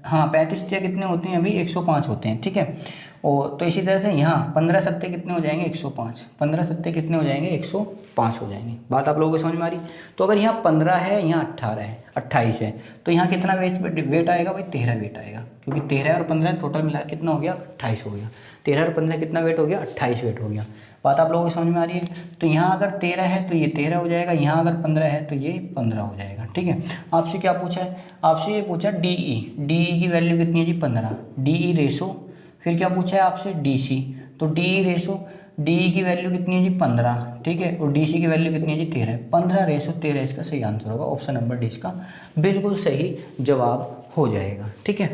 Speaker 1: हाँ 35 तिया कितने होते हैं अभी 105 होते हैं, ठीक है। और तो इसी तरह से यहाँ 15 सत्ते कितने हो जाएंगे 105, 15 सत्ते कितने हो जाएंगे 105 हो जाएंगे। बात आप लोगों को समझ में आ रही। तो अगर यहाँ 15 है, यहाँ 18 है, 28 है, तो यहाँ कितना वेट आएगा भाई 13 वेट आएगा, क्योंकि 13 और 15 टोटल मिला कितना हो गया 28 हो गया। 13 और 15 कितना वेट हो गया 28 वेट हो गया। बात आप लोगों को समझ में आ रही है। तो यहाँ अगर 13 है तो ये 13 हो जाएगा, यहाँ अगर 15 है तो ये 15 हो जाएगा, ठीक है। आपसे क्या पूछा है, आपसे ये पूछा डी ई की वैल्यू कितनी है जी 15, डी ई रेशो। फिर क्या पूछा है आपसे डी सी, तो D E ratio, D E की वैल्यू कितनी है जी 15, ठीक है। और डी सी की वैल्यू कितनी है जी 13, 15 रेशो 13 इसका सही आंसर होगा। ऑप्शन नंबर डी इसका बिल्कुल सही जवाब हो जाएगा, ठीक है।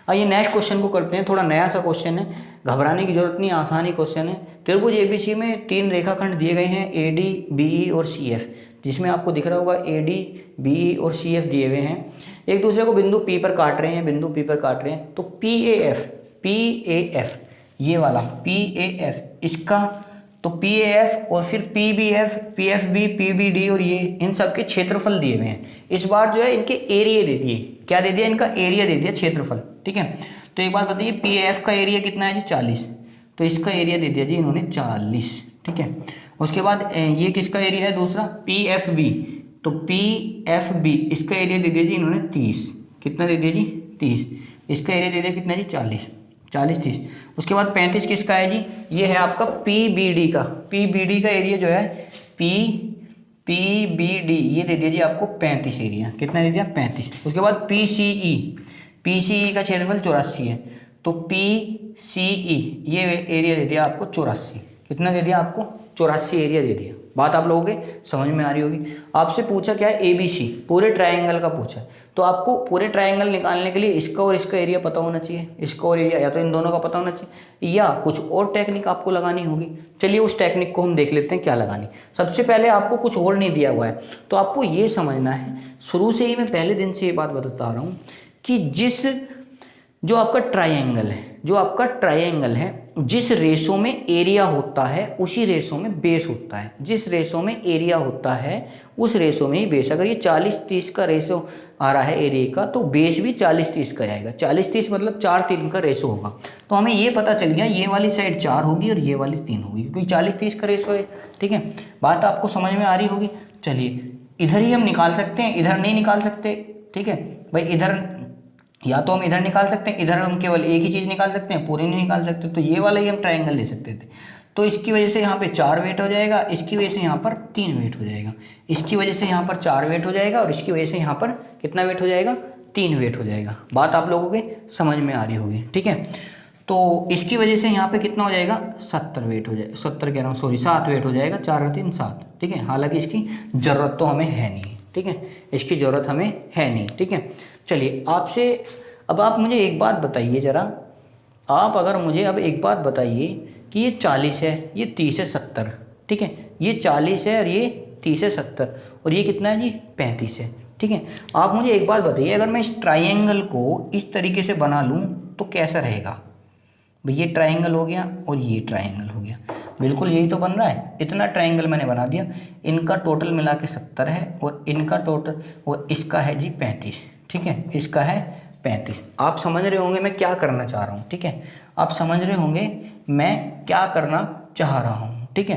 Speaker 1: आइए नेक्स्ट क्वेश्चन को करते हैं। थोड़ा नया सा क्वेश्चन है, घबराने की जरूरत नहीं, आसानी क्वेश्चन है। त्रिभुज एबीसी में 3 रेखाखंड दिए गए हैं, ए डी बी ई और सी एफ, जिसमें आपको दिख रहा होगा ए डी बी ई और सी एफ दिए हुए हैं। एक दूसरे को बिंदु पी पर काट रहे हैं, बिंदु पी पर काट रहे हैं। तो पी ए एफ ये वाला पी ए एफ इसका, तो पी ए एफ और फिर P B F, P F B, P B D और ये इन सब के क्षेत्रफल दिए हुए हैं। इस बार जो है इनके एरिया दे दिए, क्या दे दिया, इनका एरिया दे दिया, क्षेत्रफल, ठीक है। तो एक बात बताइए पी एफ का एरिया कितना है जी 40, तो इसका एरिया दे दिया जी इन्होंने 40, ठीक है। उसके बाद ये किसका एरिया है दूसरा पी एफ बी, तो पी एफ बी इसका एरिया दे दिया जी इन्होंने 30, कितना दे दिया जी 30, इसका एरिया दे दिया कितना जी 40, 40 30। उसके बाद 35 किसका है जी, ये है आपका PBD का, PBD का एरिया जो है PBD ये दे दिया जी आपको 35 एरिया, कितना दे दिया 35। उसके बाद PCE का क्षेत्रफल 84 है, तो PCE ये एरिया दे दिया आपको 84, कितना दे दिया आपको 84 एरिया दे दिया। बात आप लोगों के समझ में आ रही होगी। आपसे पूछा क्या है ABC, पूरे ट्रायंगल का पूछा, तो आपको पूरे ट्रायंगल निकालने के लिए इसका और इसका एरिया पता होना चाहिए, इसका और एरिया या तो इन दोनों का पता होना चाहिए या कुछ और टेक्निक आपको लगानी होगी। चलिए उस टेक्निक को हम देख लेते हैं क्या लगानी। सबसे पहले आपको कुछ और नहीं दिया हुआ है, तो आपको ये समझना है, शुरू से ही मैं पहले दिन से ये बात बताता आ रहा हूँ कि जो आपका ट्रायंगल है जिस रेशो में एरिया होता है उसी रेशो में बेस होता है, जिस रेशो में एरिया होता है उस रेशो में ही बेस। अगर ये 40-30 का रेशो आ रहा है एरिया का, तो बेस भी 40-30 का आएगा। 40-30 मतलब 4-3 का रेशो होगा। तो हमें ये पता चल गया ये वाली साइड 4 होगी और ये वाली 3 होगी, क्योंकि 40-30 का रेशो है। ठीक है, बात आपको समझ में आ रही होगी। चलिए इधर ही हम निकाल सकते हैं, इधर नहीं निकाल सकते। ठीक है भाई, इधर या तो हम इधर निकाल सकते हैं, इधर हम केवल एक ही चीज़ निकाल सकते हैं, पूरी नहीं निकाल सकते। तो ये वाला ही हम ट्रायंगल ले सकते थे, तो इसकी वजह से यहाँ पे 4 वेट हो जाएगा, इसकी वजह से यहाँ पर 3 वेट हो जाएगा, इसकी वजह से यहाँ पर 4 वेट हो जाएगा और इसकी वजह से यहाँ पर कितना वेट हो जाएगा 3 वेट हो जाएगा। बात आप लोगों के समझ में आ रही होगी। ठीक है, तो इसकी वजह से यहाँ पे कितना हो जाएगा 70 वेट हो जाएगा, 70 कह रहा हूँ सॉरी 7 वेट हो जाएगा, 4 और 3 7। ठीक है, हालांकि इसकी ज़रूरत तो हमें है नहीं। ठीक है, इसकी ज़रूरत हमें है नहीं। ठीक है, चलिए आपसे अब आप मुझे एक बात बताइए ज़रा, आप अगर मुझे अब एक बात बताइए कि ये 40 है, ये 30 है 70। ठीक है, ये 40 है और ये 30 है 70 और ये कितना है जी 35 है। ठीक है, आप मुझे एक बात बताइए, अगर मैं इस ट्रायंगल को इस तरीके से बना लूँ तो कैसा रहेगा भाई। ये ट्रायंगल हो गया और ये ट्रायंगल हो गया, बिल्कुल यही तो बन रहा है। इतना ट्रायंगल मैंने बना दिया, इनका टोटल मिला के 70 है और इनका टोटल और इसका है जी 35। ठीक है, इसका है 35। आप समझ रहे होंगे मैं क्या करना चाह रहा हूँ। ठीक है, आप समझ रहे होंगे मैं क्या करना चाह रहा हूँ। ठीक है,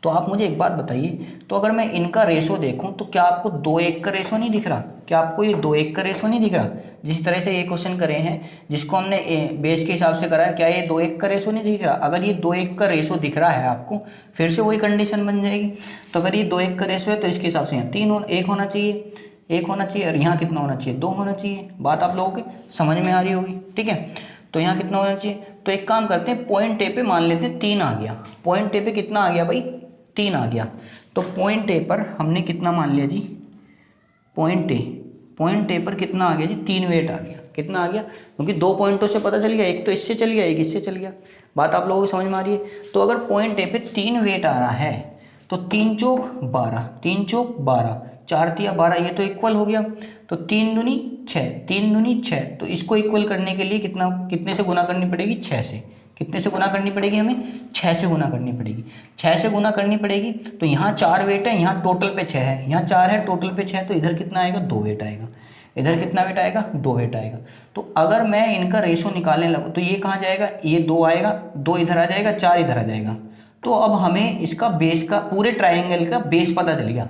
Speaker 1: तो आप मुझे एक बात बताइए, तो अगर मैं इनका रेशो देखूं तो क्या आपको 2:1 का रेशो नहीं दिख रहा? क्या आपको ये 2:1 का रेशो नहीं दिख रहा? जिस तरह से ये क्वेश्चन करे हैं जिसको हमने बेस के हिसाब से करा है, क्या ये 2:1 का रेशो नहीं दिख रहा? अगर ये 2:1 का रेशो दिख रहा है आपको, फिर से वही कंडीशन बन जाएगी। तो अगर ये 2:1 का रेशो है तो इसके हिसाब से यहाँ 1 होना चाहिए, 1 होना चाहिए और यहाँ कितना होना चाहिए 2 होना चाहिए। बात आप लोगों के समझ में आ रही होगी। ठीक है, तो यहाँ कितना होना चाहिए? तो एक काम करते हैं, पॉइंट ए पे मान लेते हैं 3 आ गया। पॉइंट ए पे कितना आ गया भाई 3 आ गया। तो पॉइंट ए पर हमने कितना मान लिया जी, पॉइंट ए पर कितना आ गया जी 3 वेट आ गया। कितना आ गया? क्योंकि 2 पॉइंटों से पता चल गया, एक तो इससे चल गया एक इससे चल गया। बात आप लोगों को समझ में आ रही है। तो अगर पॉइंट ए पे 3 वेट आ रहा है तो 3 चौक 12, 3 चौक 12, 4 तिया 12, ये तो इक्वल हो गया। तो 3 दूनी 6, 3 दूनी 6, तो इसको इक्वल करने के लिए कितने से गुना करनी पड़ेगी 6 से। कितने से गुना करनी पड़ेगी हमें 6 से गुना करनी पड़ेगी। 6 से गुना करनी पड़ेगी। तो यहाँ 4 वेट है, यहाँ टोटल पे 6 है, यहाँ 4 है टोटल पे 6, तो इधर कितना आएगा 2 वेट आएगा। इधर कितना वेट आएगा 2 वेट आएगा। तो अगर मैं इनका रेशो निकालने लगूँ तो ये कहाँ जाएगा, ये 2 आएगा, 2 इधर आ जाएगा, 4 इधर आ जाएगा। तो अब हमें इसका बेस का, पूरे ट्राइंगल का बेस पता चल गया।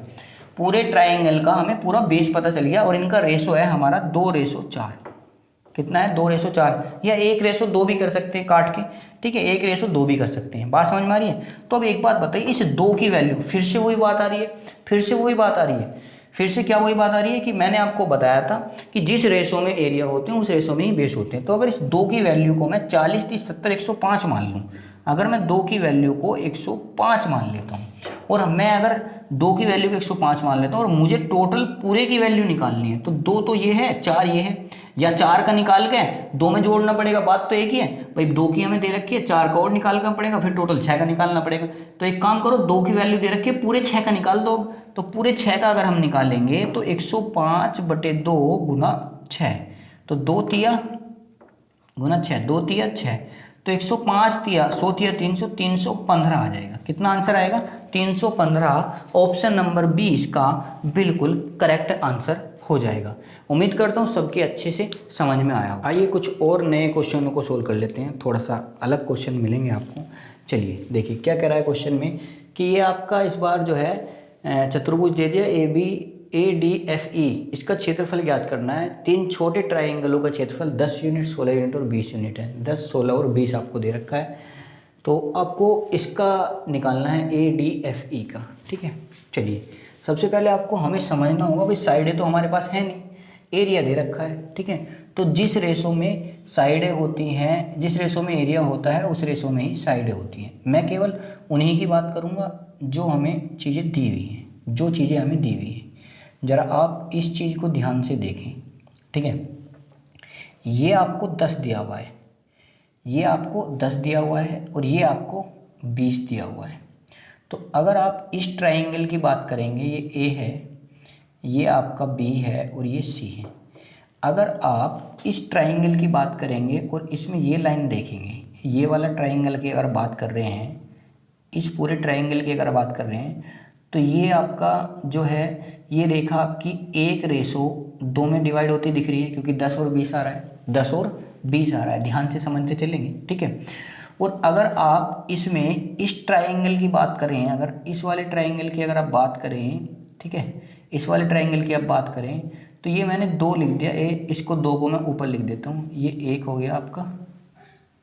Speaker 1: पूरे ट्राइंगल का हमें पूरा बेस पता चल गया और इनका रेशो है हमारा 2:4। कितना है 2:4, या 1:2 भी कर सकते हैं काट के। ठीक है, 1:2 भी कर सकते हैं। बात समझ में आ रही है। तो अब एक बात बताइए, इस 2 की वैल्यू, फिर से वही बात आ रही है, फिर से वही बात आ रही है, फिर से क्या वही बात आ रही है कि मैंने आपको बताया था कि जिस रेशो में एरिया होते हैं उस रेशो में ही बेस होते हैं। तो अगर इस 2 की वैल्यू को मैं 40, 30, 70, 105 मान लूँ, अगर मैं 2 की वैल्यू को 105 मान लेता हूँ और मैं अगर 2 की वैल्यू को 105 मान लेता हूँ और मुझे टोटल पूरे की वैल्यू निकालनी है, तो 2 तो ये है, 4 ये है, या 4 का निकाल के 2 में जोड़ना पड़ेगा। बात तो एक ही है भाई, 2 की हमें दे रखी है, 4 का और निकालना पड़ेगा, फिर टोटल 6 का निकालना पड़ेगा। तो एक काम करो, 2 की वैल्यू दे रखी है, पूरे 6 का निकाल दो। तो पूरे 6 का अगर हम निकालेंगे तो 105/2 गुना 6, तो 2 तिया गुना 6, 2 तिया 6, तो 105 तिया 100 तिया 300, 315 आ जाएगा। कितना आंसर आएगा 315। ऑप्शन नंबर 20 का बिल्कुल करेक्ट आंसर हो जाएगा। उम्मीद करता हूँ सबके अच्छे से समझ में आया हो। आइए कुछ और नए क्वेश्चनों को सोल्व कर लेते हैं, थोड़ा सा अलग क्वेश्चन मिलेंगे आपको। चलिए देखिए क्या कह रहा है क्वेश्चन में कि ये आपका इस बार जो है चतुर्भुज दे दिया ADFE इसका क्षेत्रफल ज्ञात करना है। 3 छोटे ट्राइंगलों का क्षेत्रफल 10 यूनिट, 16 यूनिट और 20 यूनिट है। 10, 16 और 20 आपको दे रखा है, तो आपको इसका निकालना है ADFE का। ठीक है, चलिए सबसे पहले आपको हमें समझना होगा भाई साइडें तो हमारे पास है नहीं, एरिया दे रखा है। ठीक है, तो जिस रेशो में साइडें होती हैं, जिस रेशो में एरिया होता है उस रेशो में ही साइडें होती हैं। मैं केवल उन्हीं की बात करूँगा जो हमें चीज़ें दी हुई हैं, जो चीज़ें हमें दी हुई हैं। ज़रा आप इस चीज़ को ध्यान से देखें। ठीक है, ये आपको 10 दिया हुआ है, ये आपको 10 दिया हुआ है और ये आपको 20 दिया हुआ है। तो अगर आप इस ट्राइंगल की बात करेंगे, ये A है, ये आपका B है और ये C है। अगर आप इस ट्राइंगल की बात करेंगे और इसमें ये लाइन देखेंगे, ये वाला ट्राइंगल की अगर बात कर रहे हैं, इस पूरे ट्राइंगल की अगर बात कर रहे हैं, तो ये आपका जो है ये रेखा आपकी 1:2 में डिवाइड होती दिख रही है, क्योंकि 10 और 20 आ रहा है, 10 और 20 आ रहा है, ध्यान से समझते चलेंगे। ठीक है, और अगर आप इसमें इस ट्राइंगल की बात करें, अगर इस वाले ट्राइंगल की अगर आप बात करें, ठीक है, इस वाले ट्राइंगल की आप बात करें, तो ये मैंने 2 लिख दिया, इसको 2 को मैं ऊपर लिख देता हूँ, ये 1 हो गया आपका।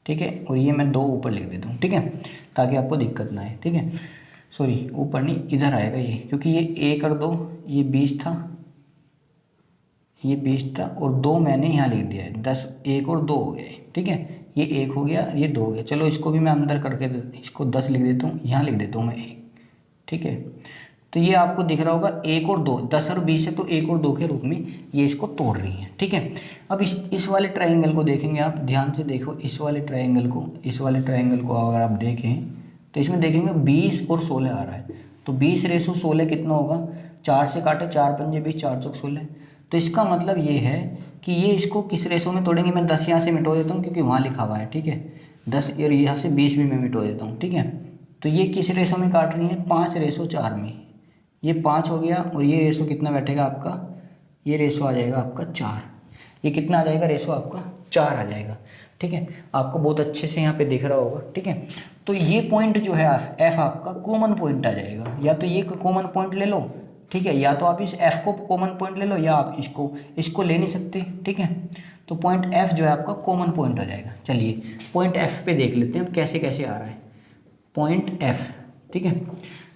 Speaker 1: ठीक है, और ये मैं 2 ऊपर लिख देता हूँ। ठीक है, ताकि आपको दिक्कत ना आए। ठीक है, सॉरी ऊपर नहीं, इधर आएगा ये, क्योंकि ये 1 और 2, ये 20 था, ये 20 था और 2 मैंने यहाँ लिख दिया है। 10, 1 और 2 हो गए। ठीक है, ये 1 हो गया, ये 2 हो गया। चलो इसको भी मैं अंदर करके इसको 10 लिख देता हूँ, यहाँ लिख देता हूँ मैं 1। ठीक है, तो ये आपको दिख रहा होगा 1 और 2, 10 और 20 है, तो 1 और 2 के रूप में ये इसको तोड़ रही है। ठीक है, अब इस वाले ट्राइंगल को देखेंगे आप, ध्यान से देखो इस वाले ट्राइंगल को, इस वाले ट्राइंगल को अगर आप देखें तो इसमें देखेंगे 20 और 16 आ रहा है। तो 20:16 कितना होगा, 4 से काटे, 4 पंजे 20, 4 चौक 16। तो इसका मतलब ये है कि ये इसको किस रेशो में तोड़ेंगे। मैं 10 यहाँ से मिटो देता हूँ क्योंकि वहाँ लिखा हुआ है। ठीक है, 10 और यहाँ से 20 भी मैं मिटो देता हूँ। ठीक है, तो ये किस रेशो में काट रही है, 5:4 में। ये 5 हो गया और ये रेशो कितना बैठेगा आपका, ये रेशो आ जाएगा आपका 4। ये कितना आ जाएगा, रेशो आपका 4 आ जाएगा। ठीक है, आपको बहुत अच्छे से यहाँ पे दिख रहा होगा। ठीक है, तो ये पॉइंट जो है एफ आपका कॉमन पॉइंट आ जाएगा, या तो ये कॉमन पॉइंट ले लो। ठीक है, या तो आप इस एफ को कॉमन पॉइंट ले लो, या आप इसको ले नहीं सकते। ठीक है, तो पॉइंट एफ जो है आपका कॉमन पॉइंट हो जाएगा। चलिए पॉइंट एफ पे देख लेते हैं हम कैसे कैसे आ रहा है पॉइंट एफ। ठीक है,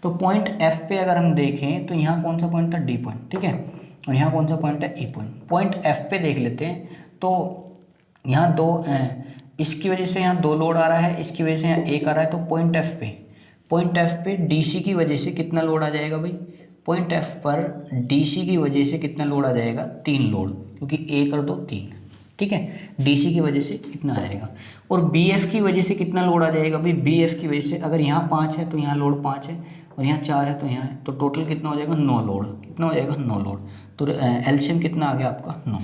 Speaker 1: तो पॉइंट एफ पे अगर हम देखें तो यहाँ कौन सा पॉइंट था, डी पॉइंट। ठीक है, और यहाँ कौन सा पॉइंट है, ई पॉइंट। पॉइंट एफ पे देख लेते हैं, तो यहाँ 2, इसकी वजह से यहाँ 2 लोड आ रहा है, इसकी वजह से यहाँ 1 आ रहा है। तो पॉइंट एफ पे डीसी की वजह से कितना लोड आ जाएगा भाई, पॉइंट एफ पर डीसी की वजह से कितना लोड आ जाएगा, 3 लोड, क्योंकि 1 और 2 3। ठीक है, डीसी की वजह से कितना आ जाएगा। और बीएफ की वजह से कितना लोड आ जाएगा भाई, बीएफ की वजह से अगर यहाँ 5 है तो यहाँ लोड 5 है, और यहाँ 4 है तो यहाँ है, तो टोटल कितना हो जाएगा, 9 लोड। कितना हो जाएगा, 9 लोड। तो एलसीएम कितना आ गया आपका, 9।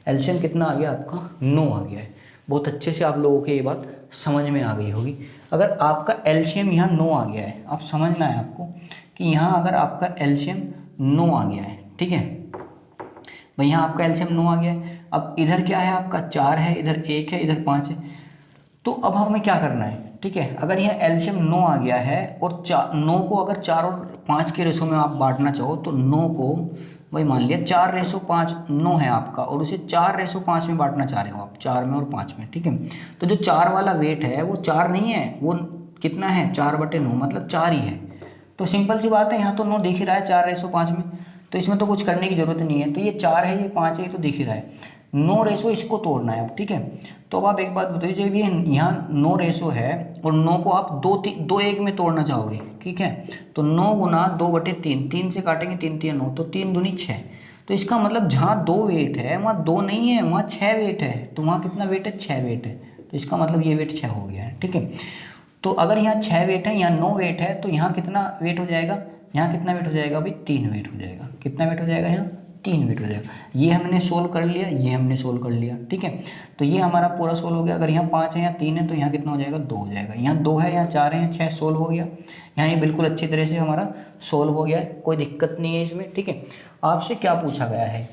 Speaker 1: एलसीएम कितना आ गया आपका, 9 आ गया है। बहुत अच्छे से आप लोगों को ये बात समझ में आ गई होगी। अगर आपका एलसीएम यहाँ 9 आ गया है, आप समझना है आपको कि यहाँ अगर आपका एलसीएम 9 आ गया है, ठीक है भाई, यहाँ आपका एलसीएम 9 आ गया है। अब इधर क्या है आपका, 4 है, इधर 1 है, इधर 5 है। तो अब हमें क्या करना है, ठीक है, अगर यहाँ एलसीएम 9 आ गया है और 9 को अगर 4 और 5 के रेशो में आप बांटना चाहो, तो 9 को भाई मान लिया 4:5 9 है आपका, और उसे 4:5 में बांटना चाह रहे हो आप, 4 में और 5 में। ठीक है, तो जो 4 वाला वेट है वो 4 नहीं है, वो कितना है, 4/9, मतलब 4 ही है। तो सिंपल सी बात है, यहाँ तो 9 दिख ही रहा है 4:5 में, तो इसमें तो कुछ करने की जरूरत नहीं है। तो ये 4 है, ये 5 है, ये तो दिख ही रहा है। 9 रेशो इसको तोड़ना है अब। ठीक है, तो अब आप एक बात बताइए, जब ये यहाँ 9 रेशो है और 9 को आप 2 1 में तोड़ना चाहोगे, ठीक है, तो 9 गुना 2/3, 3 से काटेंगे, 3 3 9, तो 3 दूनी 6। तो इसका मतलब जहाँ 2 वेट है वहाँ 2 नहीं है, वहाँ 6 वेट है। तो वहाँ कितना वेट है, 6 वेट है। तो इसका मतलब ये वेट 6 हो गया है। ठीक है, तो अगर यहाँ 6 वेट है, यहाँ 9 वेट है, तो यहाँ कितना वेट हो जाएगा, यहाँ कितना वेट हो जाएगा भाई, 3 वेट हो जाएगा। कितना वेट हो जाएगा, यहाँ 3 वेट हो जाएगा। ये हमने सोल्व कर लिया, ये हमने सोल्व कर लिया। ठीक है, तो ये हमारा पूरा सोल्व हो गया। अगर यहाँ 5 है, यहाँ 3 है, तो यहाँ कितना हो जाएगा, 2 हो जाएगा। यहाँ 2 है, यहाँ 4 है, यहाँ 6, सोल्व हो गया। यहाँ ये बिल्कुल अच्छी तरह से हमारा सोल्व हो गया है, कोई दिक्कत नहीं है इसमें। ठीक है, आपसे क्या पूछा गया है,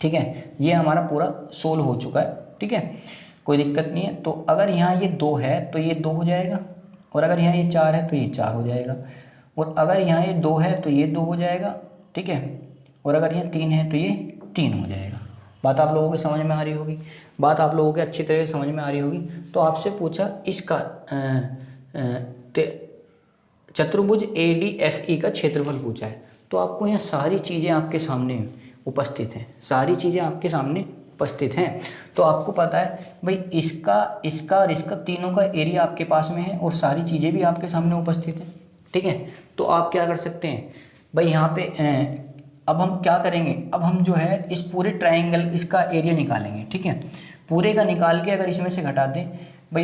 Speaker 1: ठीक है, ये हमारा पूरा सोल्व हो चुका है। ठीक है, कोई दिक्कत नहीं है। तो अगर यहाँ ये 2 है तो ये 2 हो जाएगा, और अगर यहाँ ये 4 है तो ये 4 हो जाएगा, और अगर यहाँ ये 2 है तो ये 2 हो जाएगा। ठीक है, और अगर यहाँ 3 है तो ये 3 हो जाएगा। बात आप लोगों को समझ में आ रही होगी, बात आप लोगों को अच्छी तरह से समझ में आ रही होगी। तो आपसे पूछा इसका चतुर्भुज ADFE का क्षेत्रफल पूछा है, तो आपको यहाँ सारी चीज़ें आपके सामने उपस्थित हैं, सारी चीज़ें आपके सामने उपस्थित हैं। तो आपको पता है भाई इसका और इसका तीनों का एरिया आपके पास में है और सारी चीज़ें भी आपके सामने उपस्थित हैं, ठीक है। तो आप क्या कर सकते हैं भाई यहाँ पे अब हम क्या करेंगे, अब हम जो है इस पूरे ट्राइंगल इसका एरिया निकालेंगे, ठीक है। पूरे का निकाल के अगर इसमें से घटा दें भाई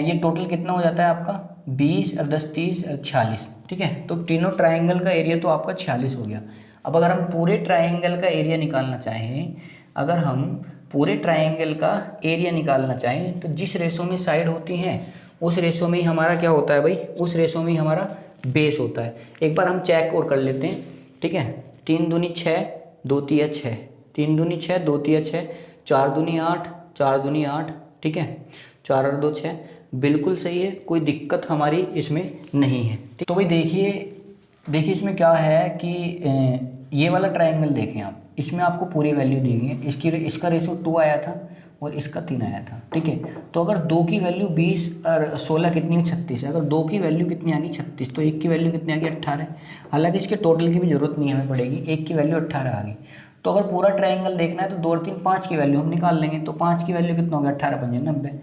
Speaker 1: ये टोटल कितना हो जाता है आपका 20 और 10 30 और 46, ठीक है। तो तीनों ट्राइंगल का एरिया तो आपका 46 हो गया। अब अगर हम पूरे ट्राइंगल का एरिया निकालना चाहें, अगर हम पूरे ट्राइंगल का एरिया निकालना चाहें तो जिस रेशो में साइड होती हैं उस रेशो में ही हमारा क्या होता है भाई, उस रेशो में ही हमारा बेस होता है। एक बार हम चेक और कर लेते हैं, ठीक है। 3 दूनी 6, 2 तिया 6, 3 दूनी 6, 2 तिया 6, 4 दूनी 8, 4 दूनी 8, ठीक है। 4 और 2 6, बिल्कुल सही है, कोई दिक्कत हमारी इसमें नहीं है। तो भाई देखिए इसमें क्या है कि ये वाला ट्रायंगल देखें आप, इसमें आपको पूरी वैल्यू दी गई है। इसका रेशो 2 आया था और इसका 3 आया था, ठीक है। तो अगर 2 की वैल्यू 20 और 16 कितनी है 36 है। अगर 2 की वैल्यू कितनी आ गई 36, तो 1 की वैल्यू कितनी आ गई 18। हालांकि इसके टोटल की भी जरूरत नहीं हमें पड़ेगी, 1 की वैल्यू 18 आ गई। तो अगर पूरा ट्रायंगल देखना है तो 2 और 3 5 की वैल्यू हम निकाल लेंगे। तो 5 की वैल्यू कितना होगा 18 5 90,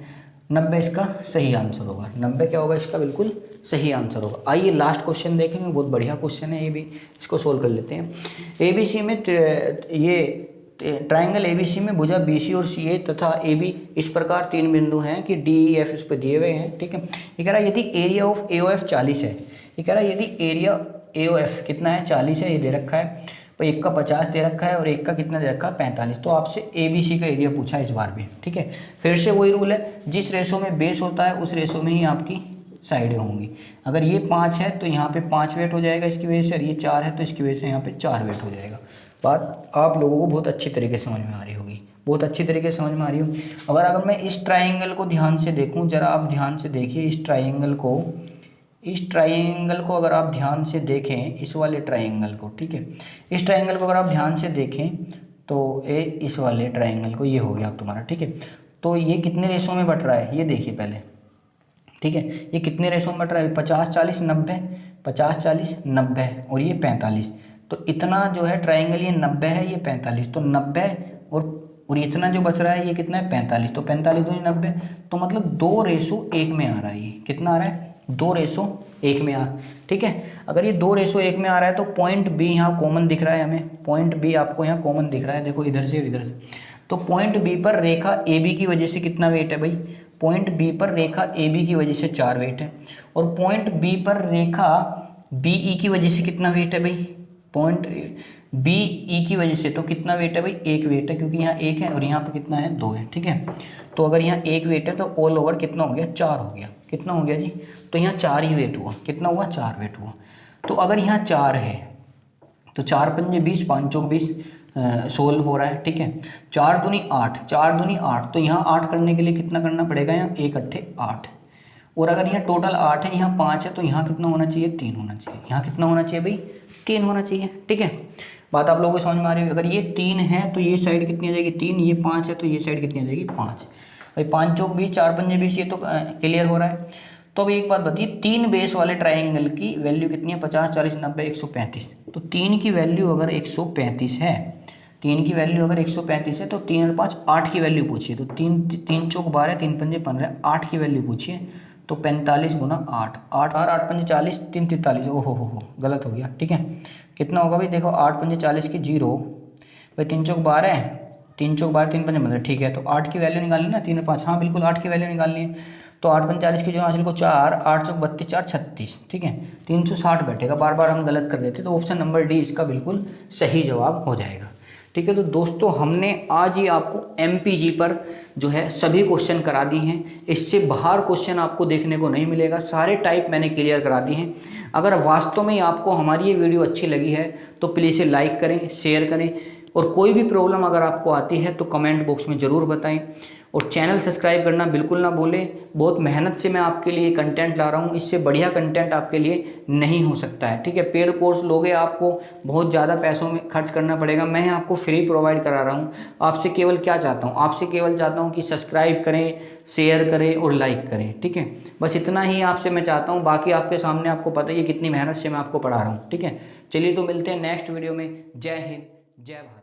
Speaker 1: 90 इसका सही आंसर होगा। 90 क्या होगा इसका बिल्कुल सही आंसर होगा। आइए लास्ट क्वेश्चन देखेंगे, बहुत बढ़िया क्वेश्चन है ये भी, इसको सोल्व कर लेते हैं। ABC में ये ट्राइंगल ABC में भुजा BC और CA तथा AB इस प्रकार 3 बिंदु हैं कि DEF इस पर दिए हुए हैं, ठीक है। ये कह रहा है यदि एरिया ऑफ AOF 40 है, ये कह रहा है यदि एरिया AOF कितना है 40 है, ये दे रखा है। तो एक का 50 दे रखा है और एक का कितना दे रखा है 45। तो आपसे ABC का एरिया पूछा है इस बार भी, ठीक है। फिर से वही रूल है, जिस रेशो में बेस होता है उस रेशो में ही आपकी साइडें होंगी। अगर ये 5 है तो यहाँ पे 5 वेट हो जाएगा इसकी वजह से, और ये 4 है तो इसकी वजह से यहाँ पे 4 वेट हो जाएगा। बात आप लोगों को बहुत अच्छी तरीके से समझ में आ रही होगी, बहुत अच्छी तरीके से समझ में आ रही होगी। अगर मैं इस ट्राइंगल को ध्यान से देखूँ, जरा आप ध्यान से देखिए इस ट्राइंगल को अगर आप ध्यान से देखें, इस वाले ट्राइंगल को, ठीक है। इस ट्राइंगल को अगर आप ध्यान से देखें तो इस वाले ट्राइंगल को, ये हो गया अब तुम्हारा, ठीक है। तो ये कितने रेशो में बट रहा है ये देखिए पहले, ठीक है। ये कितने रेशो में बट रहा है 50 40 90, 50 40 90 और ये 45। तो इतना जो है ट्राइंगल ये 90 है, ये 45, तो 90 और इतना जो बच रहा है ये कितना है 45। तो 45 दूनी 90, तो मतलब 2 रेशो 1 में आ रहा है। ये कितना आ रहा है 2 रेशो 1 में आ, ठीक है। अगर ये 2 रेशो 1 में आ रहा है तो पॉइंट B यहाँ कॉमन दिख रहा है हमें, पॉइंट B आपको यहाँ कॉमन दिख रहा है, देखो इधर से और इधर से। तो पॉइंट B पर रेखा AB की वजह से कितना वेट है भाई, पॉइंट B पर रेखा AB की वजह से 4 वेट है, और पॉइंट B पर रेखा BE की वजह से कितना वेट है भाई, पॉइंट BE की वजह से तो कितना वेट है भाई 1 वेट है, क्योंकि यहाँ 1 है और यहाँ पे कितना है 2 है, ठीक है। तो अगर यहाँ 1 वेट है तो ऑल ओवर कितना हो गया 4 हो गया, कितना हो गया जी, तो यहाँ 4 ही वेट हुआ, कितना हुआ 4 वेट हुआ। तो अगर यहाँ 4 है तो 4 पंजे 20, 5 चौक 20, 16 हो रहा है, ठीक है। 4 दूनी 8, 4 दूनी 8, तो यहाँ 8 करने के लिए कितना करना पड़ेगा, यहाँ 1 अट्ठे 8, और अगर यहाँ टोटल 8 है, यहाँ 5 है, तो यहाँ कितना होना चाहिए 3 होना चाहिए, यहाँ कितना होना चाहिए भाई 3 होना चाहिए, ठीक है। बात आप लोगों को समझ में आ रही है। अगर ये 3 है तो ये साइड कितनी आ जाएगी 3, ये 5 है तो ये साइड कितनी आ जाएगी 5। भाई 5 चौक 20, 4 पंजे 20, ये तो क्लियर हो रहा है। तो अब एक बात बताइए, 3 बेस वाले ट्राइंगल की वैल्यू कितनी है 50 40 90 135। तो 3 की वैल्यू अगर 135 है, 3 की वैल्यू अगर 135 है तो 3 और 5 8 की वैल्यू पूछिए। तो 3 चौक 12, 3 पंजे 15, 8 की वैल्यू पूछिए। तो 45 गुना 8, 8 और 8 पंजे 40, 3 43, ओहो हो गलत हो गया, ठीक है। कितना होगा भाई देखो 8 पंजे 40 की 0, भाई 3 चौक 12, 3 चौक 12, 3 पंजे 15, ठीक है। तो 8 की वैल्यू निकालनी ना, 3 और 5, हाँ बिल्कुल 8 की वैल्यू निकालनी है। तो 8 पंजे 40 की जो हासिल को 4, 8 चौक 32, 4 36, ठीक है। 360 बैठेगा, बार बार हम गलत कर देते, तो ऑप्शन नंबर डी इसका बिल्कुल सही जवाब हो जाएगा, ठीक है। तो दोस्तों हमने आज ही आपको MPG पर जो है सभी क्वेश्चन करा दी हैं, इससे बाहर क्वेश्चन आपको देखने को नहीं मिलेगा, सारे टाइप मैंने क्लियर करा दी हैं। अगर वास्तव में आपको हमारी ये वीडियो अच्छी लगी है तो प्लीज़ इसे लाइक करें, शेयर करें, और कोई भी प्रॉब्लम अगर आपको आती है तो कमेंट बॉक्स में ज़रूर बताएं। और चैनल सब्सक्राइब करना बिल्कुल ना भूलें। बहुत मेहनत से मैं आपके लिए कंटेंट ला रहा हूँ, इससे बढ़िया कंटेंट आपके लिए नहीं हो सकता है, ठीक है। पेड कोर्स लोगे आपको बहुत ज़्यादा पैसों में खर्च करना पड़ेगा, मैं आपको फ्री प्रोवाइड करा रहा हूँ। आपसे केवल क्या चाहता हूँ, आपसे केवल चाहता हूँ कि सब्सक्राइब करें, शेयर करें और लाइक करें, ठीक है। बस इतना ही आपसे मैं चाहता हूँ, बाकी आपके सामने आपको पता ही है कितनी मेहनत से मैं आपको पढ़ा रहा हूँ, ठीक है। चलिए तो मिलते हैं नेक्स्ट वीडियो में। जय हिंद, जय भारत।